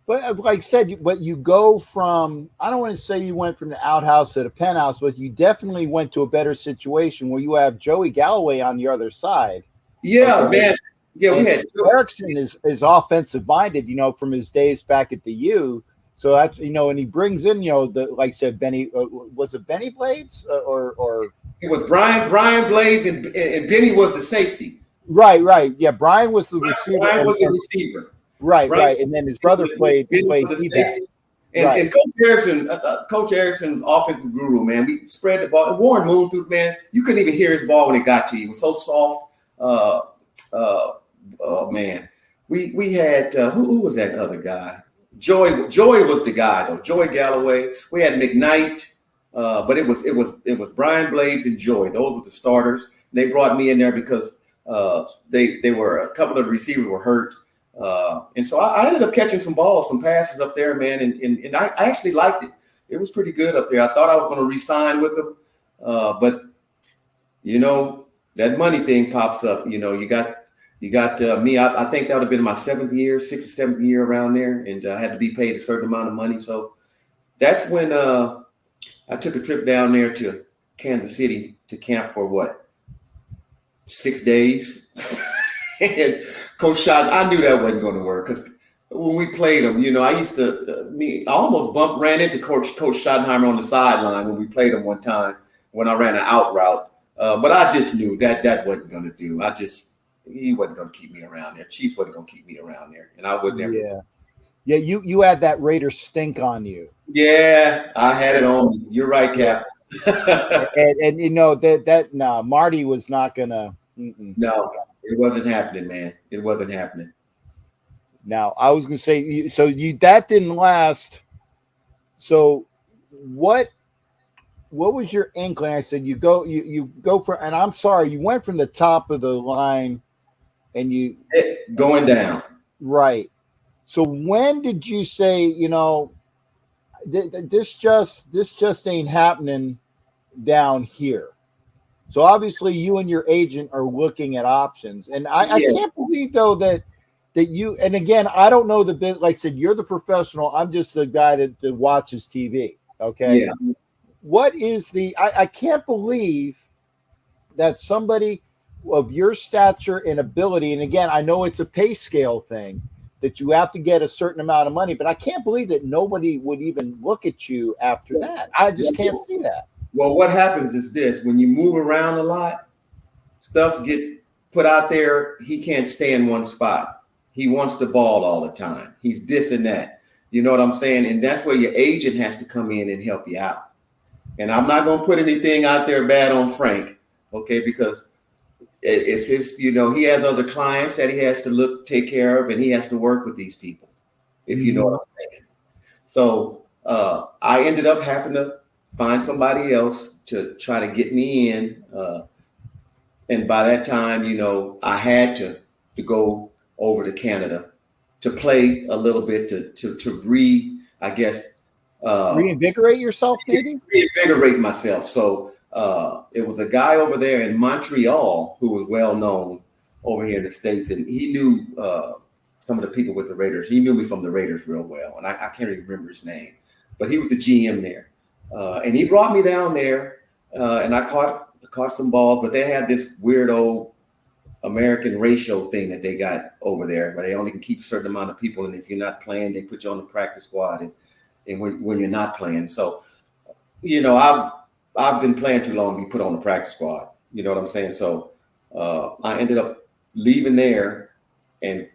but like I said, but you go from, I don't want to say you went from the outhouse to the penthouse, but you definitely went to a better situation where you have Joey Galloway on the other side. Yeah, man. Yeah, we had Erickson is offensive minded, from his days back at the U. So that's, and he brings in, like I said, Benny, was it Benny Blades or it was Brian Blades and Benny was the safety. Right. Yeah, Brian was the receiver. Brian was the receiver. Right. And then his brother played D-back. And Coach Erickson, offensive guru, man. We spread the ball. And Warren Moon through, man. You couldn't even hear his ball when it got to you. It was so soft. Man. We had who was that other guy? Joey was the guy though. Joey Galloway. We had McKnight, but it was Brian Blades and Joey. Those were the starters. They brought me in there because they were, a couple of the receivers were hurt. And so I ended up catching some balls, some passes up there, man. And I actually liked it. It was pretty good up there. I thought I was going to re-sign with them. But that money thing pops up, you got me. I think that would have been my 6th or 7th year around there. And I had to be paid a certain amount of money. So that's when I took a trip down there to Kansas City to camp for 6 days. And Coach Shot, I knew that wasn't going to work because when we played him, I used to, I almost ran into Coach Schottenheimer on the sideline when we played him one time when I ran an out route. But I just knew that wasn't going to do. He wasn't going to keep me around there. Chief wasn't going to keep me around there, and I would never. Yeah. You had that Raider stink on you. Yeah, I had it on me. You're right, Cap. and Marty was not gonna. No, it wasn't happening, man. It wasn't happening. Now I was gonna say, that didn't last. So what was your inkling? I said you go for, and I'm sorry, you went from the top of the line, and going down. Right. So when did you say, this just ain't happening down here? So obviously you and your agent are looking at options, and I can't believe though that you. And again, I don't know the bit. Like I said, you're the professional. I'm just the guy that watches TV. Okay. Yeah. What is I can't believe that somebody of your stature and ability, and again, I know it's a pay scale thing, that you have to get a certain amount of money, but I can't believe that nobody would even look at you after that. I just can't see that. Well, what happens is this: when you move around a lot, stuff gets put out there. He can't stay in one spot. He wants the ball all the time. He's this and that. You know what I'm saying? And that's where your agent has to come in and help you out. And I'm not going to put anything out there bad on Frank, okay? Because it's his, he has other clients that he has to take care of, and he has to work with these people, if you know what I'm saying. So I ended up having to find somebody else to try to get me in. And by that time, I had to go over to Canada to play a little bit to reinvigorate yourself, maybe? Reinvigorate myself. So it was a guy over there in Montreal who was well known over here in the States, and he knew some of the people with the Raiders. He knew me from the Raiders real well, and I can't even remember his name, but he was the GM there. And he brought me down there, and I caught some balls, but they had this weirdo American ratio thing that they got over there, where they only can keep a certain amount of people, and if you're not playing, they put you on the practice squad, and when you're not playing. So, I've been playing too long to be put on the practice squad. You know what I'm saying? So I ended up leaving there, and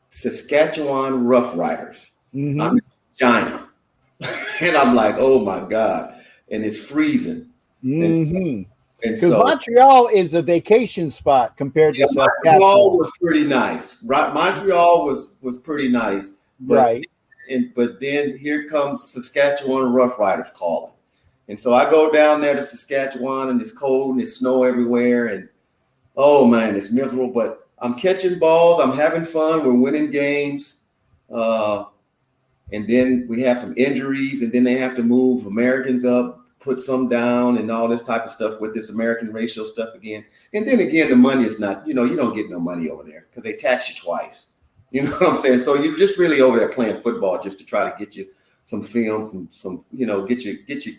Saskatchewan Rough Riders. Mm-hmm. I'm in China, and I'm like, oh my God, and it's freezing. Mm-hmm. Because Montreal is a vacation spot compared to Saskatchewan. Montreal was pretty nice. Right? Montreal was pretty nice. But, but then here comes Saskatchewan Rough Riders calling. And so I go down there to Saskatchewan, and it's cold and it's snow everywhere. And, oh, man, it's miserable. But I'm catching balls. I'm having fun. We're winning games. And then we have some injuries, and then they have to move Americans up, put some down, and all this type of stuff with this American racial stuff again. And then again, the money is not, you don't get no money over there because they tax you twice. You know what I'm saying? So you're just really over there playing football just to try to get you some film, some get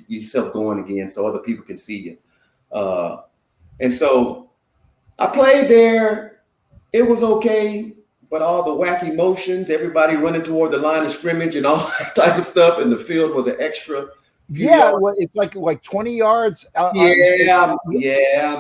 yourself going again so other people can see you. And so I played there. It was okay, but all the wacky motions, everybody running toward the line of scrimmage and all that type of stuff, and the field was an extra. Yeah, well, it's like 20 yards. Yeah,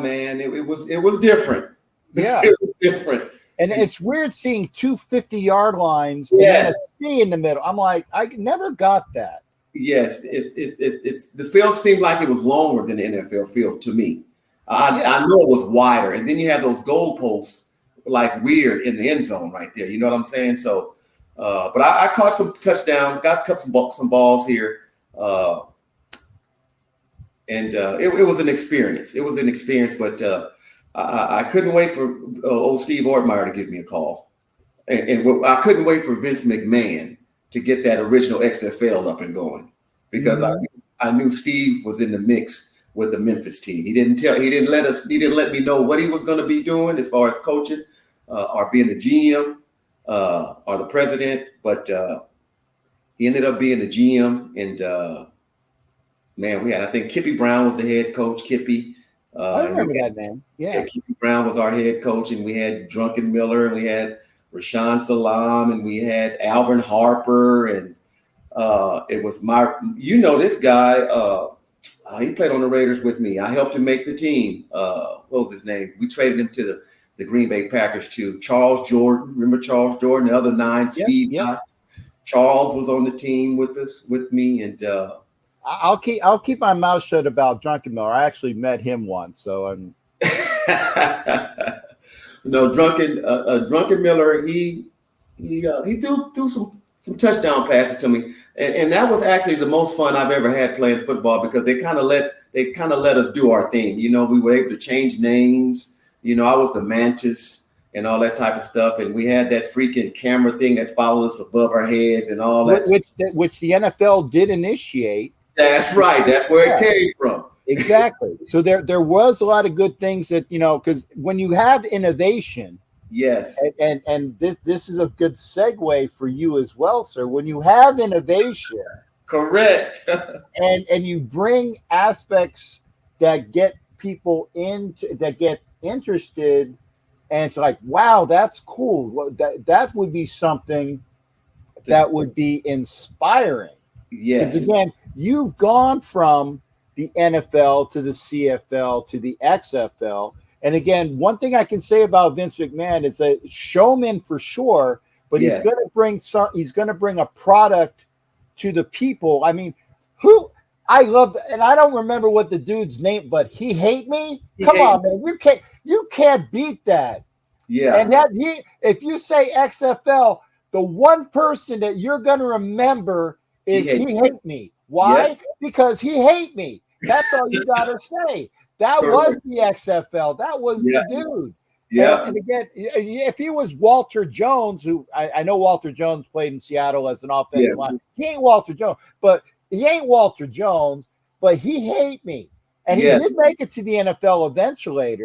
man. It was different. Yeah, it was different. And it's weird seeing 2 50-yard lines and then a C in the middle. I'm like, I never got that. Yes, it's the field seemed like it was longer than the NFL field to me. I know it was wider, and then you have those goalposts like weird in the end zone right there. You know what I'm saying? So, but I caught some touchdowns, got some balls here. And it was an experience. It was an experience, but I couldn't wait for old Steve Ortmeyer to give me a call. And I couldn't wait for Vince McMahon to get that original XFL up and going, because I knew Steve was in the mix with the Memphis team. He didn't let me know what he was going to be doing as far as coaching or being the GM or the president, but he ended up being the GM, and man, I think Kippy Brown was the head coach. Kippy, I remember that name. Yeah. Keith Brown was our head coach, and we had Drunken Miller, and we had Rashawn Salam, and we had Alvin Harper, and it was this guy. He played on the Raiders with me. I helped him make the team. What was his name? We traded him to the Green Bay Packers too. Charles Jordan. Remember Charles Jordan? The other 9 speed guy. Charles was on the team with me, and I'll keep my mouth shut about Drunken Miller. I actually met him once, so I'm. Drunken Miller. He threw some touchdown passes to me, and that was actually the most fun I've ever had playing football, because they kind of let us do our thing. We were able to change names. I was the Mantis and all that type of stuff, and we had that freaking camera thing that followed us above our heads and all that. Which the NFL did initiate. That's right. That's where it came from. Exactly. So there was a lot of good things that because when you have innovation. Yes. And this is a good segue for you as well, sir. When you have innovation, correct, and you bring aspects that get people that get interested, and it's like, wow, that's cool. Well, that would be something that would be inspiring. Yes. Because again, you've gone from the NFL to the CFL to the XFL. And again, one thing I can say about Vince McMahon is a showman for sure, but he's going to bring a product to the people. I mean, I love, and I don't remember what the dude's name, but he hate me. Come on, man, you can't beat that. Yeah. And if you say XFL, the one person that you're going to remember is he hate me. Why? Yeah. Because he hate me. That's all you got to say. That was the XFL. That was the dude. Yeah. And again, if he was Walter Jones, who I know Walter Jones played in Seattle as an offensive line. He ain't Walter Jones, but he hate me. And he did make it to the NFL eventually.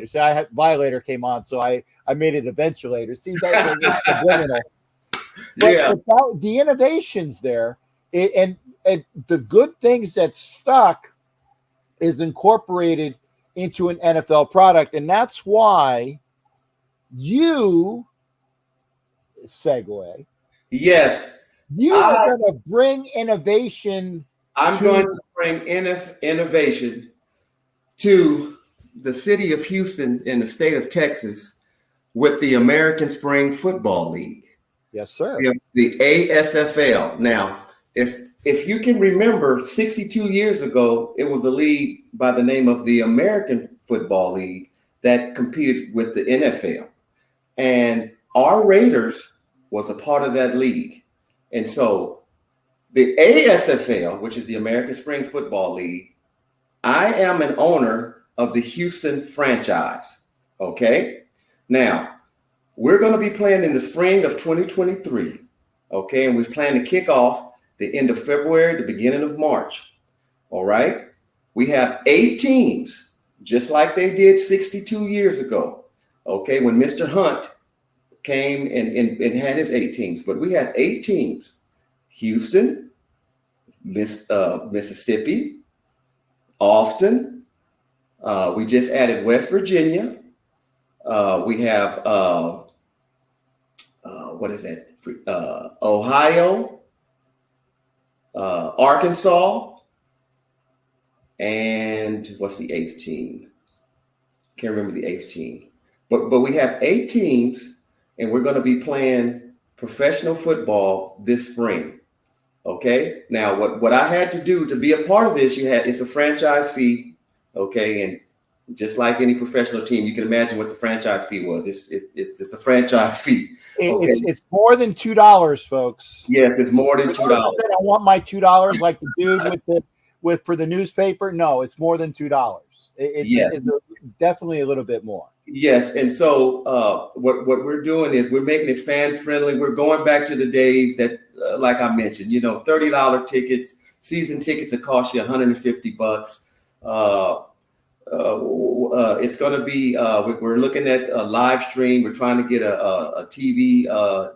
So Violator came on, so I made it eventually. See, that's subliminal. But the innovations there, and the good things that stuck is incorporated into an NFL product. And that's why you segue. Yes. You are going to bring innovation. I'm going to bring innovation to the city of Houston in the state of Texas with the American Spring Football League. Yes, sir. The ASFL. Now, if you can remember, 62 years ago, it was a league by the name of the American Football League that competed with the NFL. And our Raiders was a part of that league. And so the ASFL, which is the American Spring Football League, I am an owner of the Houston franchise. Okay. Now, we're going to be playing in the spring of 2023. Okay. And we plan to kick off the end of February, the beginning of March. All right. We have 8 teams, just like they did 62 years ago. Okay. When Mr. Hunt came and had his 8 teams, but we have 8 teams: Houston, Mississippi, Austin. We just added West Virginia. We have, Ohio, Arkansas, and what's the 8th team? Can't remember the 8th team. But we have 8 teams, and we're going to be playing professional football this spring. Okay. Now, what I had to do to be a part of this, it's a franchise fee. Okay. And just like any professional team, you can imagine what the franchise fee was. It's a franchise fee. Okay. It's more than $2, folks. Yes, it's more than $2. I want my $2 like the dude for the newspaper. No, it's more than $2. It's definitely a little bit more. Yes, and so what we're doing is we're making it fan friendly. We're going back to the days that, like I mentioned, $30 tickets, season tickets that cost you $150. It's going to be. We're looking at a live stream. We're trying to get a TV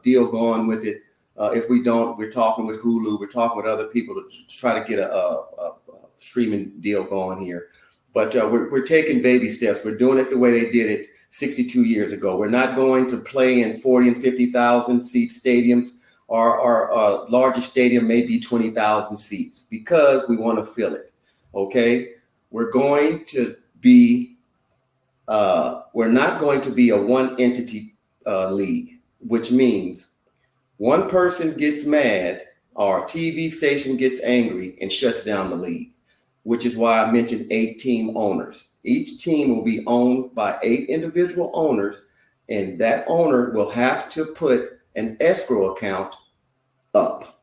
deal going with it. If we don't, we're talking with Hulu. We're talking with other people to try to get a streaming deal going here. but we're taking baby steps. We're doing it the way they did it 62 years ago. We're not going to play in 40 and 50,000 seat stadiums. Our largest stadium may be 20,000 seats because we want to fill it. Okay, we're going to be. We're not going to be a one entity league, which means one person gets mad or a TV station gets angry and shuts down the league, which is why I mentioned 8 team owners. Each team will be owned by 8 individual owners, and that owner will have to put an escrow account up.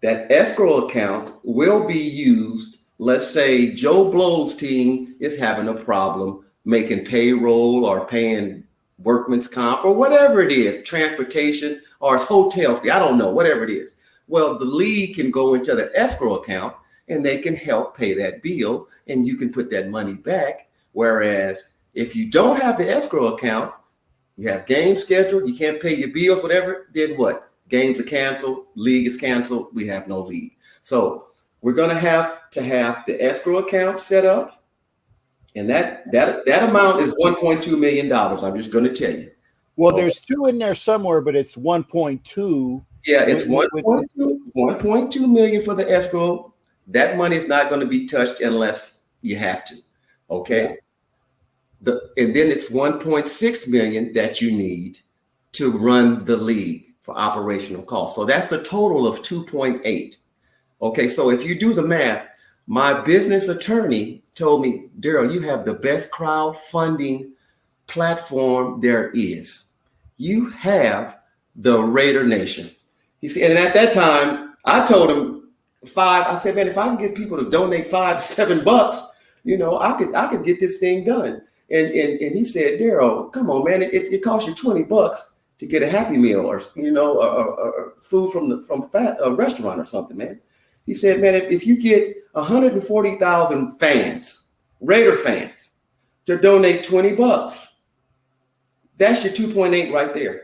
That escrow account will be used. Let's say Joe Blow's team is having a problem making payroll or paying workman's comp or whatever it is, transportation or it's hotel fee, I don't know, whatever it is. Well, the league can go into the escrow account and they can help pay that bill and you can put that money back. Whereas if you don't have the escrow account, you have games scheduled, you can't pay your bills, whatever, then what? Games are canceled, league is canceled, we have no league. So we're going to have the escrow account set up. And that amount is $1.2 million. I'm just going to tell you. Well, there's 2 in there somewhere, but it's 1.2. Yeah, it's 1.2 million for the escrow. That money is not going to be touched unless you have to. Okay. Yeah. And then it's 1.6 million that you need to run the league for operational costs. So that's the total of 2.8. Okay. So if you do the math, my business attorney told me, Daryl, you have the best crowdfunding platform there is. You have the Raider Nation. He said, and at that time, I told him I said, man, if I can get people to donate $5-7, I could get this thing done. And he said, Daryl, come on, man, it costs you $20 to get a Happy Meal or food from a restaurant or something, man. He said, man, if you get 140,000 fans, Raider fans, to donate $20, that's your 2.8 right there.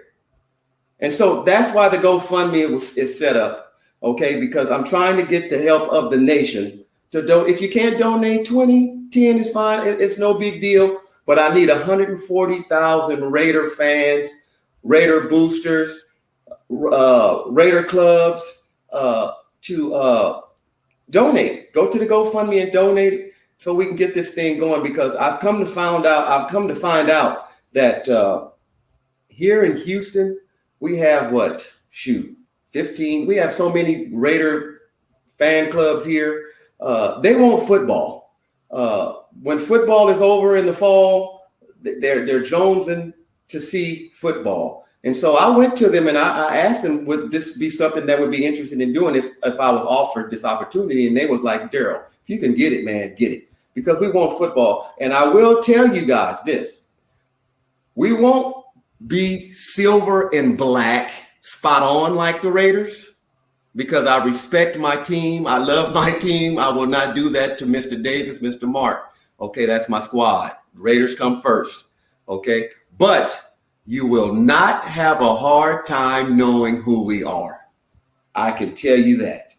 And so that's why the GoFundMe is set up, okay? Because I'm trying to get the help of the nation to donate. If you can't donate 20, 10 is fine. It's no big deal. But I need 140,000 Raider fans, Raider boosters, Raider clubs, to donate. Go to the GoFundMe and donate it so we can get this thing going, because I've come to find out that here in Houston, we have 15. We have so many Raider fan clubs here. They want football. When football is over in the fall, they're jonesing to see football. And so I went to them and I asked them, would this be something that would be interested in doing if I was offered this opportunity? And they was like, Daryl, if you can get it, man, get it. Because we want football. And I will tell you guys this. We won't be silver and black spot on like the Raiders, because I respect my team. I love my team. I will not do that to Mr. Davis, Mr. Mark. Okay, that's my squad. Raiders come first. Okay, but you will not have a hard time knowing who we are. I can tell you that.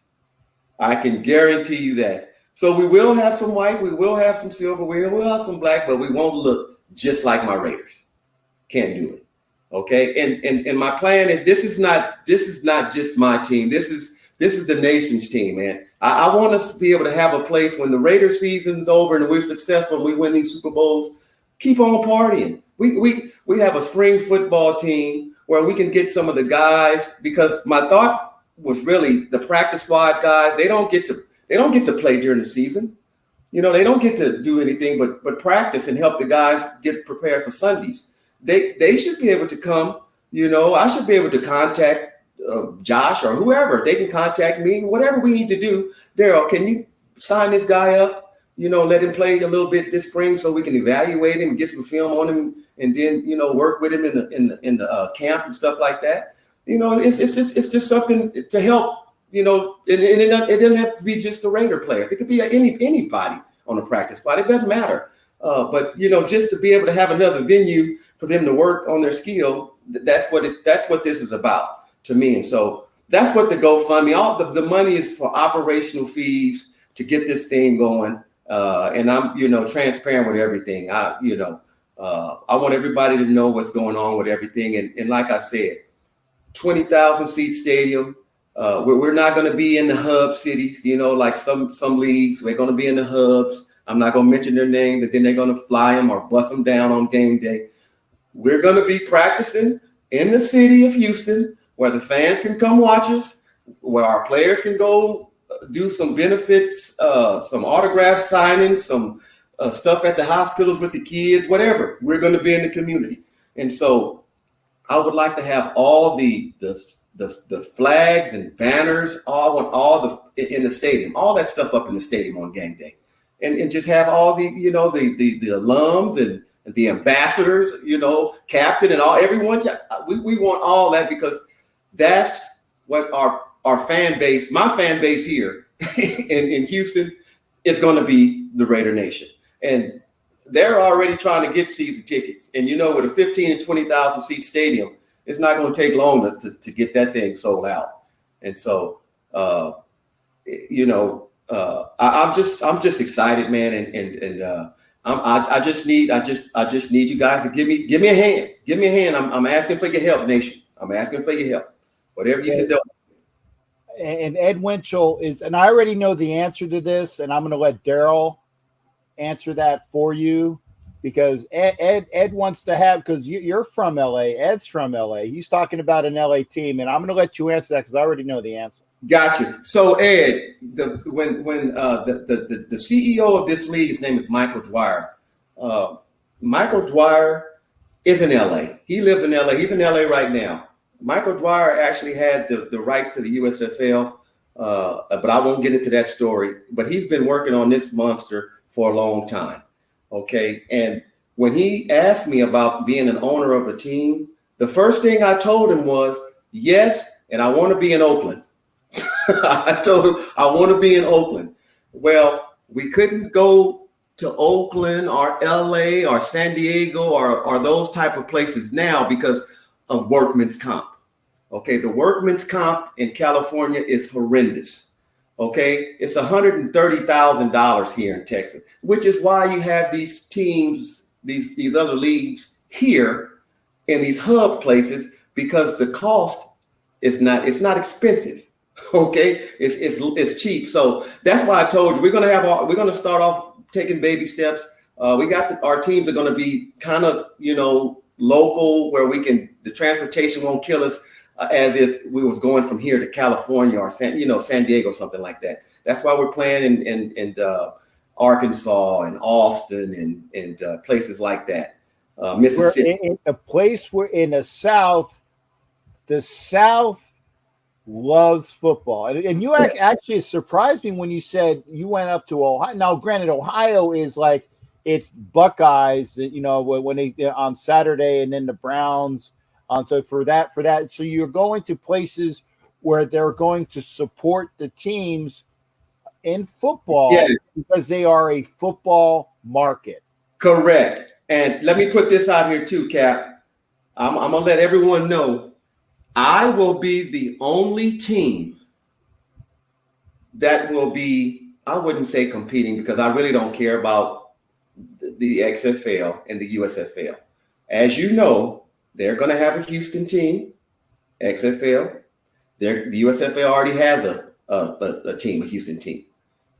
I can guarantee you that. So we will have some white, we will have some silver, we will have some black, but we won't look just like my Raiders. Can't do it. Okay. And my plan is this is not just my team. This is the nation's team, man. I want us to be able to have a place when the Raider season's over and we're successful and we win these Super Bowls, keep on partying. We have a spring football team where we can get some of the guys, because my thought was really the practice squad guys, they don't get to play during the season. They don't get to do anything but practice and help the guys get prepared for Sundays. They should be able to come. I should be able to contact Josh or whoever. They can contact me, whatever we need to do. Daryl, can you sign this guy up? Let him play a little bit this spring so we can evaluate him and get some film on him, and then work with him in the camp and stuff like that. It's just something to help. And it doesn't have to be just the Raider players. It could be anybody on the practice squad. It doesn't matter. But just to be able to have another venue for them to work on their skill, that's what this is about to me. And so that's what the GoFundMe, all the money is for operational fees to get this thing going. and I'm, transparent with everything. I want everybody to know what's going on with everything. And like I said, 20,000 seat stadium. We're not going to be in the hub cities, like some leagues. We're going to be in the hubs. I'm not going to mention their name, but then they're going to fly them or bust them down on game day. We're going to be practicing in the city of Houston, where the fans can come watch us, where our players can go do some benefits, some autograph signings, some stuff at the hospitals with the kids, whatever. We're going to be in the community. And so I would like to have all the flags and banners in the stadium, all that stuff up in the stadium on game day, and just have all the alums and the ambassadors, captain and everyone. We want all that, because that's what our fan base, my fan base here in Houston, is going to be the Raider Nation. And they're already trying to get season tickets. And, with a 15 and 20,000 seat stadium, it's not going to take long to get that thing sold out. And so, I'm just excited, man. And I just need you guys to give me a hand. Give me a hand. I'm asking for your help, Nation. I'm asking for your help. Whatever you can do. And Ed Winchell and I already know the answer to this, and I'm going to let Daryl answer that for you, because Ed wants to have, because you're from LA, Ed's from LA. He's talking about an LA team, and I'm going to let you answer that because I already know the answer. Gotcha. So Ed, the CEO of this league, his name is Michael Dwyer. Michael Dwyer is in LA. He lives in LA. He's in LA right now. Michael Dwyer actually had the rights to the USFL, but I won't get into that story. But he's been working on this monster for a long time. Okay. And when he asked me about being an owner of a team, the first thing I told him was, yes, and I want to be in Oakland. I told him I want to be in Oakland. Well, we couldn't go to Oakland or LA or San Diego or those type of places now because of workman's comp. Okay. The workman's comp in California is horrendous. Okay. It's $130,000 here in Texas, which is why you have these teams, these other leagues here in these hub places, because the cost it's not expensive. Okay. It's cheap. So that's why I told you we're going to start off taking baby steps. We got our teams are going to be kind of, local, where the transportation won't kill us as if we was going from here to California or San Diego or something like that. That's why we're playing in Arkansas and Austin and places like that. Mississippi. We're in a place where in the South loves football. And you actually surprised me when you said you went up to Ohio. Now, granted, Ohio is like, it's Buckeyes, when they on Saturday, and then the Browns. So for that, so you're going to places where they're going to support the teams in football, yes, because they are a football market. Correct. And let me put this out here too, Cap. I'm going to let everyone know I will be the only team that will be, I wouldn't say competing, because I really don't care about the XFL and the USFL. As you know, they're going to have a Houston team, XFL. The USFL already has a team, a Houston team.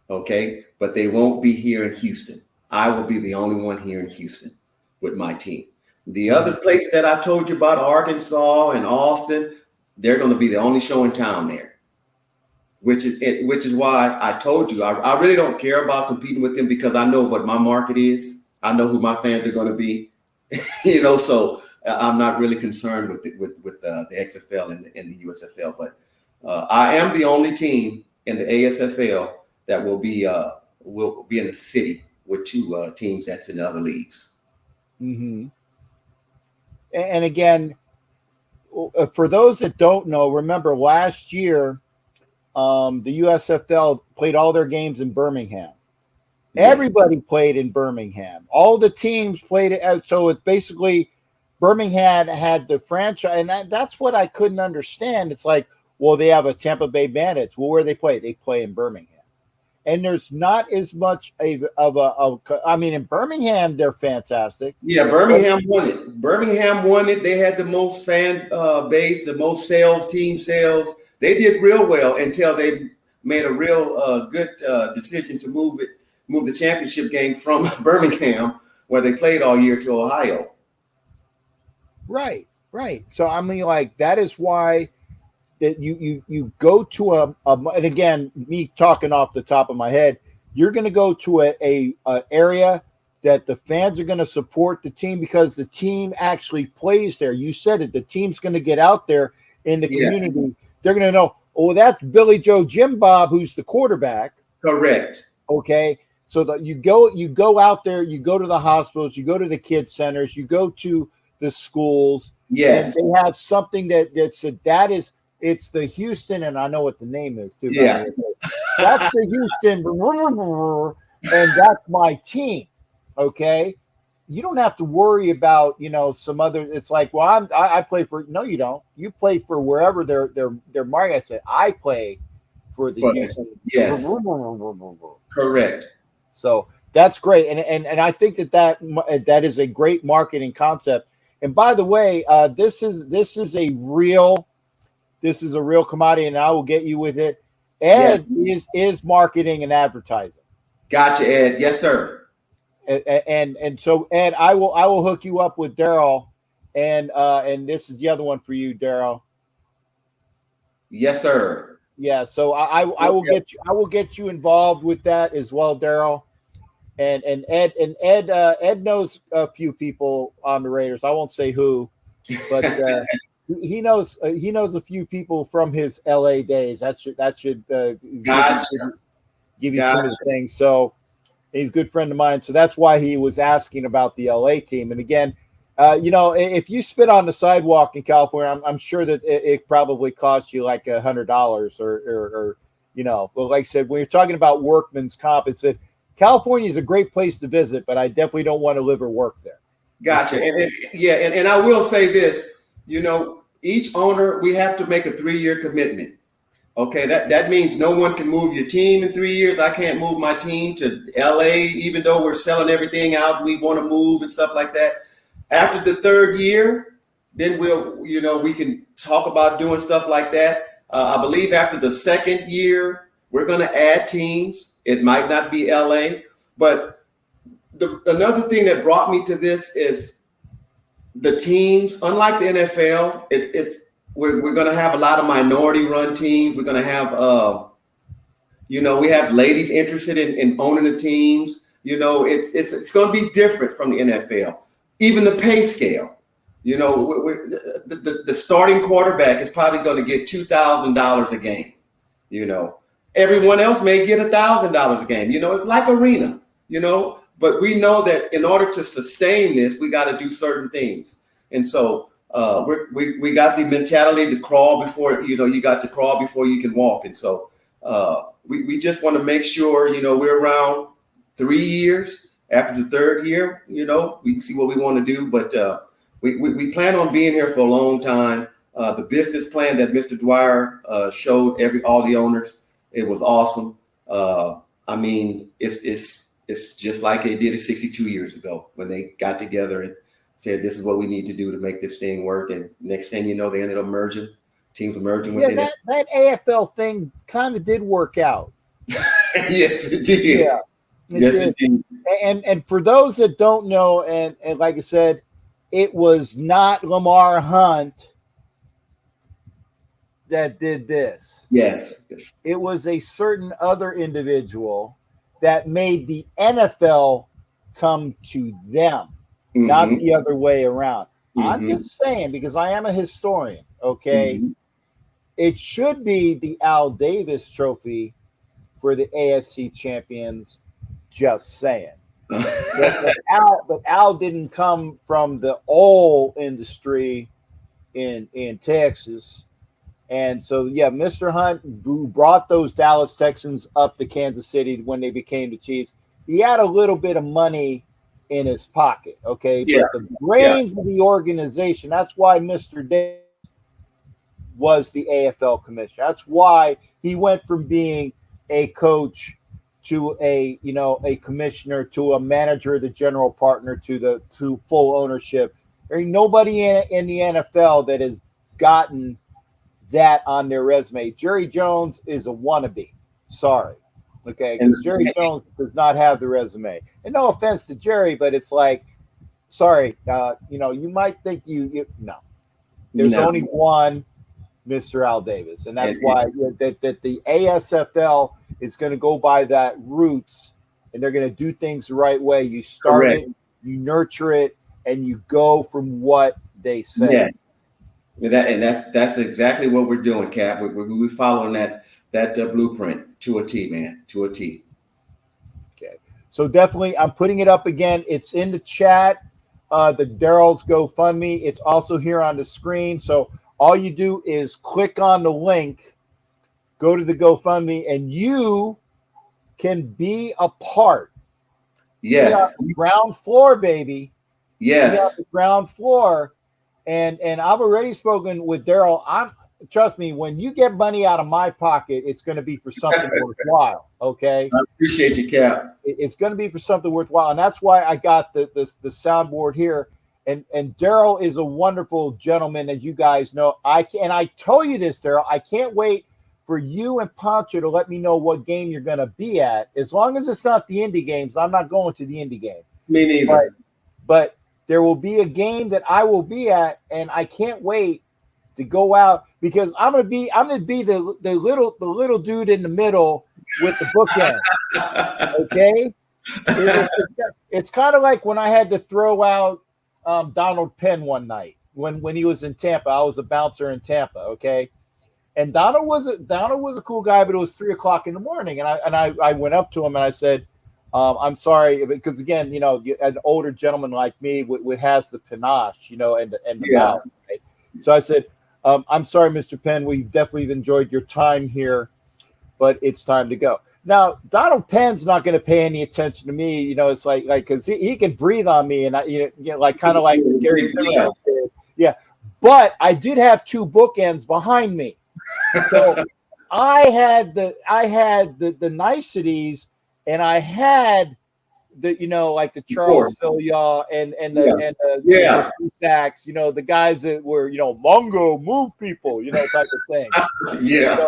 Okay, but they won't be here in Houston. I will be the only one here in Houston with my team. The other places that I told you about, Arkansas and Austin, they're going to be the only show in town there, which is why I told you I really don't care about competing with them, because I know what my market is. I know who my fans are going to be, so I'm not really concerned with the XFL and the USFL. But I am the only team in the ASFL that will be in the city with two teams that's in the other leagues. Mm-hmm. And again, for those that don't know, remember last year, the USFL played all their games in Birmingham. Yes. Everybody played in Birmingham. All the teams played it. So it's basically Birmingham had the franchise. And that's what I couldn't understand. It's like, well, they have a Tampa Bay Bandits. Well, where they play? They play in Birmingham. and there's not as much I mean, in Birmingham, they're fantastic. Yeah, Birmingham won it. Birmingham won it. They had the most fan base, the most team sales. They did real well until they made a real good decision to move the championship game from Birmingham, where they played all year, to Ohio. Right. So I mean, like, that is why that you go to and again, me talking off the top of my head, you're going to go to a area that the fans are going to support the team because the team actually plays there. You said it. The team's going to get out there in the community. They're going to know, oh, that's Billy Joe Jim Bob, who's the quarterback. Correct. Okay. So that you go out there, you go to the hospitals, you go to the kids centers, you go to the schools. Yes. And they have something it's the Houston, and I know what the name is too. Yeah. That's the Houston, and that's my team. Okay. You don't have to worry about, some other. It's like, well, I play for. No, you don't. You play for wherever they're market. I said I play for the Houston. Yes. Correct. So that's great, and I think that is a great marketing concept. And by the way, this is a real commodity, and I will get you with it. Ed is marketing and advertising. Gotcha, Ed. Yes, sir. And so, Ed, I will hook you up with Daryl, and this is the other one for you, Daryl. Yes, sir. Yeah. So I will get you involved with that as well, Daryl. And Ed knows a few people on the Raiders. I won't say who, but he knows a few people from his LA days. That should give you some of the things. So he's a good friend of mine. So that's why he was asking about the LA team. And again, if you spit on the sidewalk in California, I'm sure that it probably costs you like $100 or but like I said, when you're talking about workman's comp, it's that California is a great place to visit, but I definitely don't want to live or work there. Gotcha. And I will say this, each owner, we have to make a 3-year commitment. Okay. That means no one can move your team in 3 years. I can't move my team to LA, even though we're selling everything out. We want to move and stuff like that. After the 3rd year, then we can talk about doing stuff like that. I believe after the 2nd year, we're going to add teams. It might not be LA, but another thing that brought me to this is the teams. Unlike the NFL, we're going to have a lot of minority-run teams. We're going to have, we have ladies interested in owning the teams. It's going to be different from the NFL. Even the pay scale. The starting quarterback is probably going to get $2,000 a game. Everyone else may get $1,000 a game, it's like arena, but we know that in order to sustain this, we got to do certain things. And so we got the mentality to crawl before, you got to crawl before you can walk. And so we just want to make sure, we're around 3 years. After the 3rd year, we can see what we want to do, but we plan on being here for a long time. The business plan that Mr. Dwyer showed all the owners, it was awesome. I mean, it's just like they did it 62 years ago when they got together and said, this is what we need to do to make this thing work. And next thing you know, they ended up merging. Teams were merging with it. That AFL thing kind of did work out. Yes, it did. Yeah. It did. And for those that don't know, and like I said, it was not Lamar Hunt that did this. Yes. It was a certain other individual that made the NFL come to them, not the other way around. I'm just saying, because I am a historian, okay? It should be the Al Davis Trophy for the AFC champions, just saying. but Al didn't come from the oil industry in Texas. And so, Mr. Hunt, who brought those Dallas Texans up to Kansas City when they became the Chiefs, he had a little bit of money in his pocket, okay? Yeah. But the brains of the organization, that's why Mr. Davis was the AFL commissioner. That's why he went from being a coach to a commissioner, to a manager, the general partner, to full ownership. There ain't nobody in the NFL that has gotten that on their resume. Jerry Jones is a wannabe. Sorry. Okay, because Jerry Jones does not have the resume. And no offense to Jerry, but it's like, sorry, you might think no. There's only one Mr. Al Davis, and that's why that the ASFL is going to go by that roots, and they're going to do things the right way. You start it, you nurture it, and you go from what they say. Yes, that's exactly what we're doing, Cap. We're following that blueprint to a T, man, to a T. Okay, so definitely, I'm putting it up again. It's in the chat. The Daryl's GoFundMe. It's also here on the screen. So all you do is click on the link, go to the GoFundMe, and you can be a part. Yes. Ground floor, baby. Yes. The ground floor. And I've already spoken with Daryl. Trust me, when you get money out of my pocket, it's going to be for something worthwhile. Okay. I appreciate you, Cap. It's going to be for something worthwhile. And that's why I got the soundboard here. And Daryl is a wonderful gentleman, as you guys know. I tell you this, Daryl, I can't wait for you and Pancho to let me know what game you're going to be at. As long as it's not the Indy games, I'm not going to the Indy game. Me neither. But there will be a game that I will be at, and I can't wait to go out because I'm gonna be the little dude in the middle with the bookend. Okay, it's kind of like when I had to throw out Donald Penn one night when he was in Tampa. I was a bouncer in Tampa. Okay, and Donald was a cool guy, but it was 3:00 in the morning, and I went up to him and I said, I'm sorry, because again, an older gentleman like me has the panache, and the mouth. Right? So I said, I'm sorry, Mr. Penn, we've definitely enjoyed your time here, but it's time to go. Now, Donald Penn's not going to pay any attention to me. It's like because he can breathe on me, and kind of like Gary Zimmerman did. Yeah, but I did have two bookends behind me, so I had the niceties. And I had the the Charles Filyaw and the Sacks, the guys that were Mongo move people, type of thing. Yeah.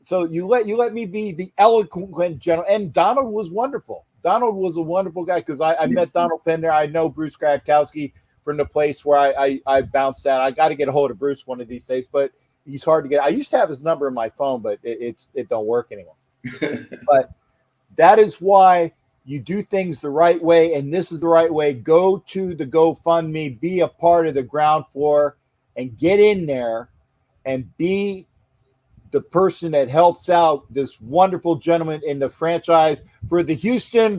So you let me be the eloquent general, and Donald was wonderful. Donald was a wonderful guy because I met Donald Penn there. I know Bruce Gradkowski from the place where I bounced at. I got to get a hold of Bruce one of these days, but he's hard to get. I used to have his number in my phone, but it don't work anymore. But that is why you do things the right way, and this is the right way. Go to the GoFundMe, be a part of the ground floor, and get in there and be the person that helps out this wonderful gentleman in the franchise for the Houston.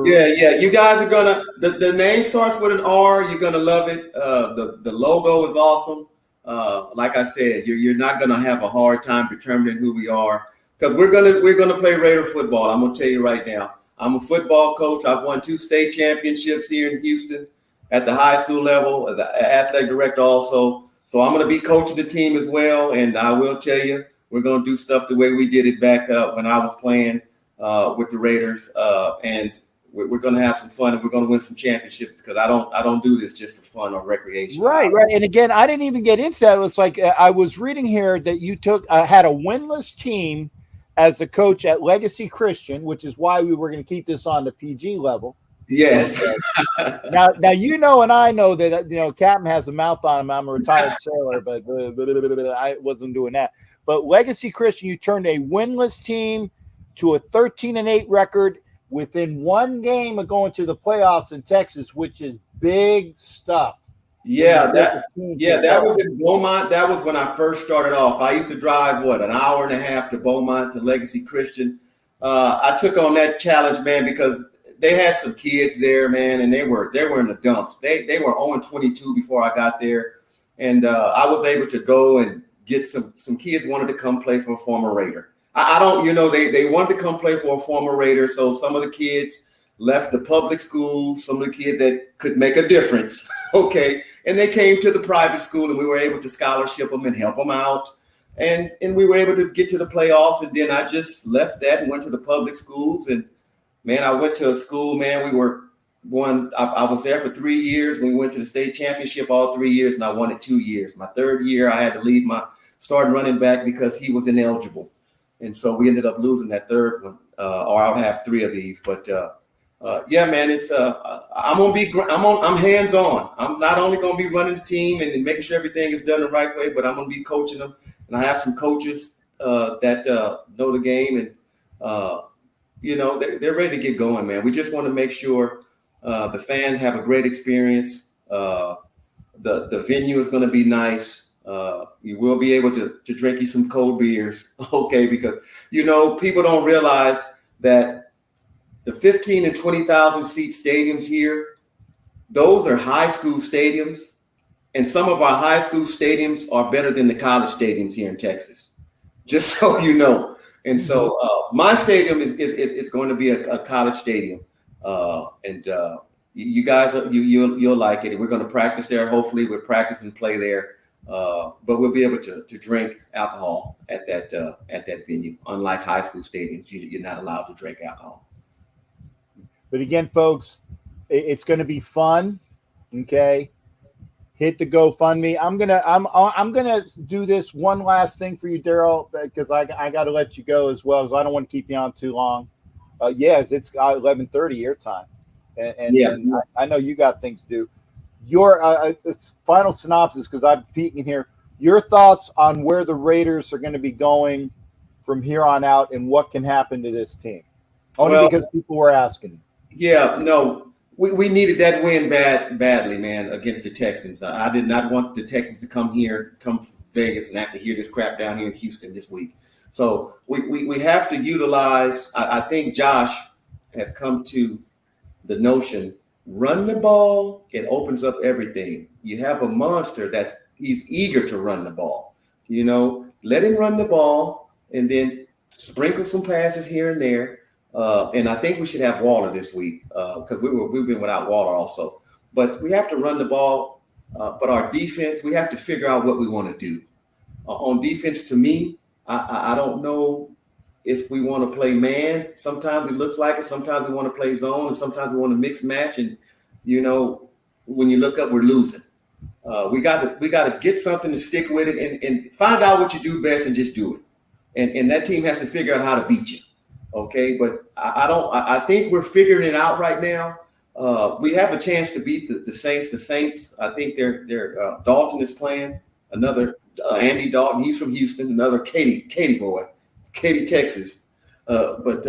Yeah. You guys are gonna. The name starts with an R. You're gonna love it. The logo is awesome. Like I said, you're not gonna have a hard time determining who we are. Because we're gonna play Raider football. I'm gonna tell you right now. I'm a football coach. I've won 2 state championships here in Houston at the high school level as an athletic director also. So I'm gonna be coaching the team as well. And I will tell you, we're gonna do stuff the way we did it back up when I was playing with the Raiders. And we're gonna have some fun and we're gonna win some championships because I don't do this just for fun or recreation. Right. And again, I didn't even get into that. It's like I was reading here that you had a winless team as the coach at Legacy Christian, which is why we were going to keep this on the PG level. Yes. Now and I know that Captain has a mouth on him. I'm a retired sailor, but I wasn't doing that. But Legacy Christian, you turned a winless team to a 13-8 record within one game of going to the playoffs in Texas, which is big stuff. Yeah, that was in Beaumont. That was when I first started off. I used to drive an hour and a half to Beaumont to Legacy Christian. I took on that challenge, man, because they had some kids there, man, and they were in the dumps. They were 0-22 before I got there, and I was able to go and get some kids wanted to come play for a former Raider. I don't, they wanted to come play for a former Raider, so some of the kids left the public schools, some of the kids that could make a difference, okay. And they came to the private school, and we were able to scholarship them and help them out. and we were able to get to the playoffs. And then I just left that and went to the public schools. And man, I went to a school, man. I was there for 3 years. We went to the state championship all 3 years, and I won it 2 years. My third year, I had to leave my starting running back because he was ineligible. And so we ended up losing that third one, or I would have 3 of these. But yeah, man, it's I'm hands on. I'm not only going to be running the team and making sure everything is done the right way, but I'm going to be coaching them. And I have some coaches that know the game, and they're ready to get going, man. We just want to make sure the fans have a great experience. The venue is going to be nice. You will be able to drink you some cold beers, okay? Because people don't realize that the 15 and 20,000 seat stadiums here, those are high school stadiums, and some of our high school stadiums are better than the college stadiums here in Texas. Just so you know. And so my stadium is going to be a college stadium, and you guys you'll like it. And we're going to practice there. Hopefully, we'll practice and play there. But we'll be able to drink alcohol at that venue. Unlike high school stadiums, you're not allowed to drink alcohol. But again, folks, it's going to be fun. Okay, hit the GoFundMe. I'm gonna do this one last thing for you, Daryl, because I got to let you go as well, as I don't want to keep you on too long. Yes, it's 11:30 your time, and I know you got things to do. Your final synopsis, because I'm peeking here. Your thoughts on where the Raiders are going to be going from here on out, and what can happen to this team? Only because people were asking. Yeah, no, we needed that win badly, man, against the Texans. I did not want the Texans to come from Vegas, and have to hear this crap down here in Houston this week. So we have to utilize. I think Josh has come to the notion. Run the ball, it opens up everything. You have a monster he's eager to run the ball. Let him run the ball and then sprinkle some passes here and there. And I think we should have Waller this week because we've been without Waller also. But we have to run the ball. But our defense, we have to figure out what we want to do. On defense, to me, I don't know if we want to play man. Sometimes it looks like it. Sometimes we want to play zone, and sometimes we want to mix match. And when you look up, we're losing. We got to get something to stick with it and find out what you do best and just do it. And that team has to figure out how to beat you. Okay, but I think we're figuring it out right now. We have a chance to beat the Saints. The Saints, I think they're Dalton is playing. Another Andy Dalton. He's from Houston. Another Katy boy. Katy, Texas, but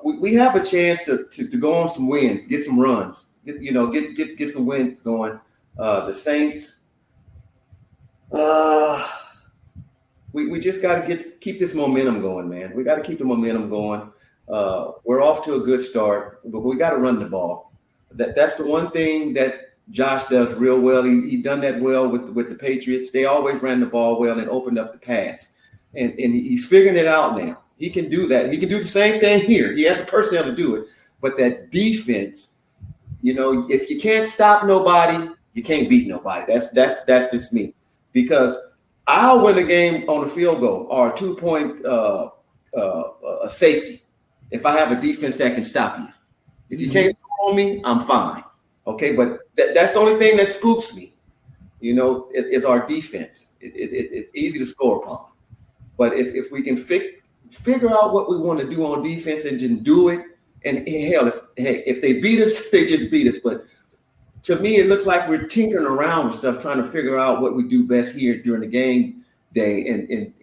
we have a chance to go on some wins, get some runs, get some wins going. The Saints, we just got to keep this momentum going, man. We got to keep the momentum going. We're off to a good start, but we got to run the ball. That's the one thing that Josh does real well. He done that well with the Patriots. They always ran the ball well and opened up the pass. And he's figuring it out now. He can do that. He can do the same thing here. He has the personnel to do it. But that defense, if you can't stop nobody, you can't beat nobody. That's just me. Because I'll win a game on a field goal or a 2-point a safety if I have a defense that can stop you. If you can't score on me, I'm fine. Okay, but that's the only thing that spooks me. Is our defense. It's easy to score upon. But if we can figure out what we want to do on defense and just do it, and hell, if they beat us, they just beat us. But to me, it looks like we're tinkering around with stuff, trying to figure out what we do best here during the game day. And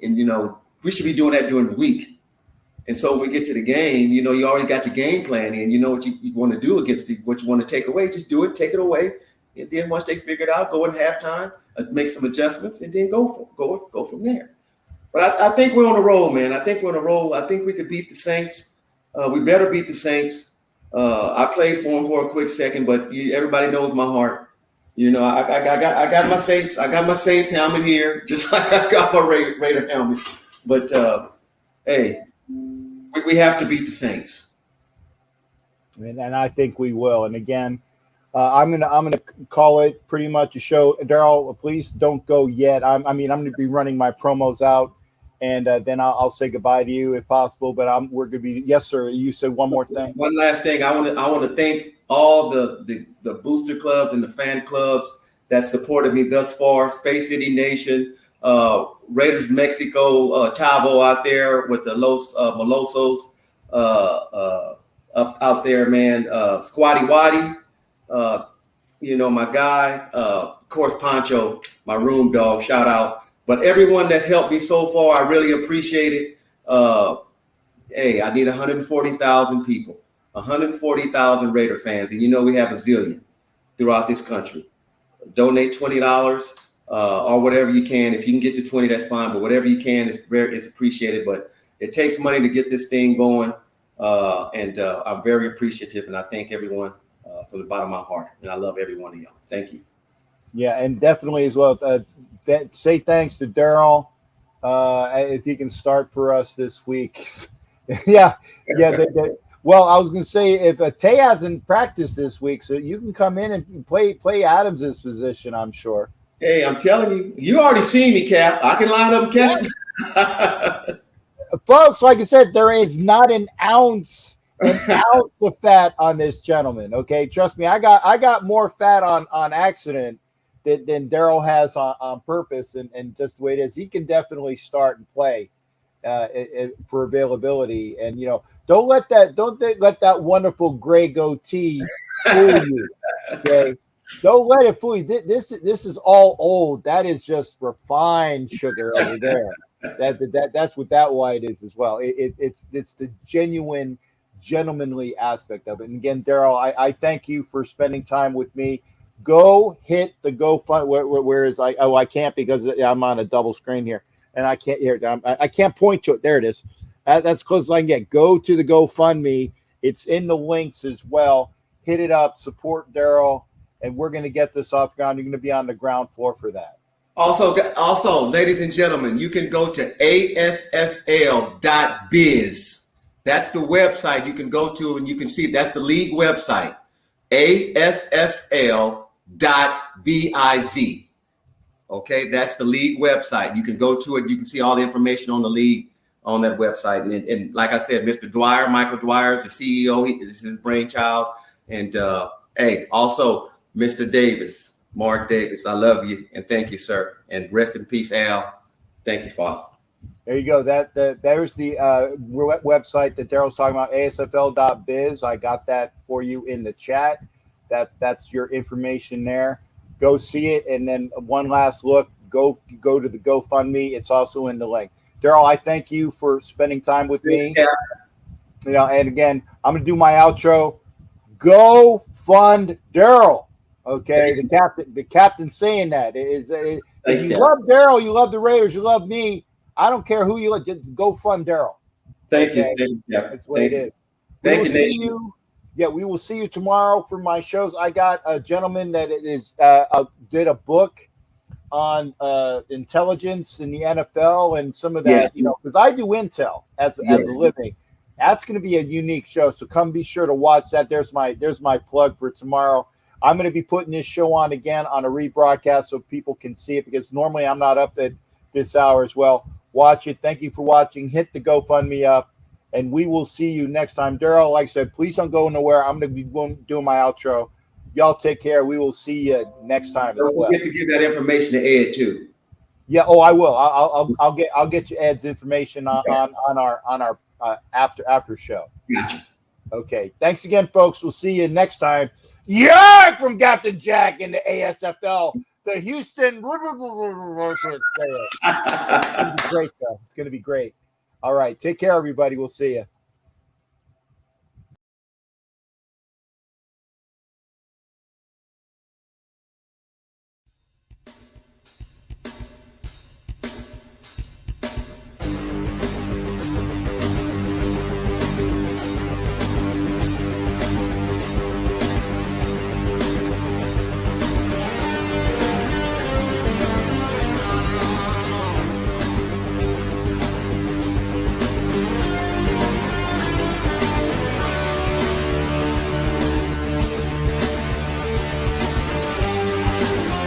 we should be doing that during the week. And so when we get to the game, you already got your game plan and you know what you want to do against what you want to take away. Just do it, take it away. And then once they figure it out, go in halftime, make some adjustments, and then go from there. But I think we're on a roll, man. I think we're on a roll. I think we could beat the Saints. We better beat the Saints. I played for them for a quick second, but everybody knows my heart. I got my Saints. I got my Saints helmet here, just like I got my Raider helmet. But hey, we have to beat the Saints. And I think we will. And again, I'm gonna call it pretty much a show. Daryl, please don't go yet. I'm gonna be running my promos out, and then I'll say goodbye to you if possible. But we're gonna be yes, sir. You said one more thing. One last thing. I want to thank all the booster clubs and the fan clubs that supported me thus far. Space City Nation, Raiders Mexico, Chavo out there with the Los Malosos, up out there, man. Squatty Waddy. My guy, of course, Pancho, my room dog, shout out. But everyone that's helped me so far, I really appreciate it. Hey, I need 140,000 people, 140,000 Raider fans. And we have a zillion throughout this country. Donate $20 or whatever you can. If you can get to 20, that's fine. But whatever you can is appreciated. But it takes money to get this thing going. And I'm very appreciative. And I thank everyone from the bottom of my heart. And I love every one of y'all. Thank you. Yeah, and definitely as well. Say thanks to Daryl. If he can start for us this week. yeah. Well, I was going to say if Tay hasn't practiced this week, so you can come in and play Adams's position, I'm sure. Hey, I'm telling you, you already seen me, Cap. I can line up and catch Folks, like I said, there is not an ounce of fat on this gentleman. Okay, trust me, I got more fat on accident than Daryl has on purpose, and just the way it is, he can definitely start and play for availability. And don't let that wonderful gray goatee fool you. Okay, don't let it fool you. This is all old. That is just refined sugar over there. That's what that white is as well. It's the genuine, gentlemanly aspect of it. And again, Daryl, I thank you for spending time with me. Go hit the GoFundMe. Where is I can't because I'm on a double screen here and I can't hear it. I can't point to it. There it is. That's close as I can get. Go to the GoFundMe. It's in the links as well. Hit it up. Support Daryl, and we're going to get this off the ground. You're going to be on the ground floor for that. Also, ladies and gentlemen, you can go to asfl.biz. That's the website you can go to, and you can see that's the league website, asfl.biz. Okay, that's the league website. You can go to it. You can see all the information on the league on that website. And like I said, Mr. Dwyer, Michael Dwyer is the CEO. This is his brainchild. And also Mr. Davis, Mark Davis, I love you and thank you, sir. And rest in peace, Al. Thank you, Father. There you go. There's the website that Daryl's talking about, asfl.biz. I got that for you in the chat. That's your information there. Go see it, and then one last look. Go to the GoFundMe. It's also in the link. Daryl, I thank you for spending time with me. Yeah. And again, I'm gonna do my outro. Go fund Daryl. Okay, the captain saying that is. If you love Daryl, you love the Raiders, you love me. I don't care who you love. Just go fund Daryl. Thank you. That's what it is. Thank you. Yeah, we will see you tomorrow for my shows. I got a gentleman that did a book on intelligence in the NFL and some of that, because I do intel as a living. That's going to be a unique show. So come be sure to watch that. There's my plug for tomorrow. I'm going to be putting this show on again on a rebroadcast so people can see it because normally I'm not up at this hour as well. Watch it. Thank you for watching. Hit the GoFundMe up. And we will see you next time. Daryl, like I said, please don't go nowhere. I'm going to be doing my outro. Y'all take care. We will see you next time. Don't forget to give that information to Ed too. Yeah. Oh, I will. I'll get you Ed's information on our after show. Gotcha. Okay. Thanks again, folks. We'll see you next time. Yeah, from Captain Jack in the ASFL, the Houston. It's going to be great, though. It's going to be great. All right. Take care, everybody. We'll see you. Bye.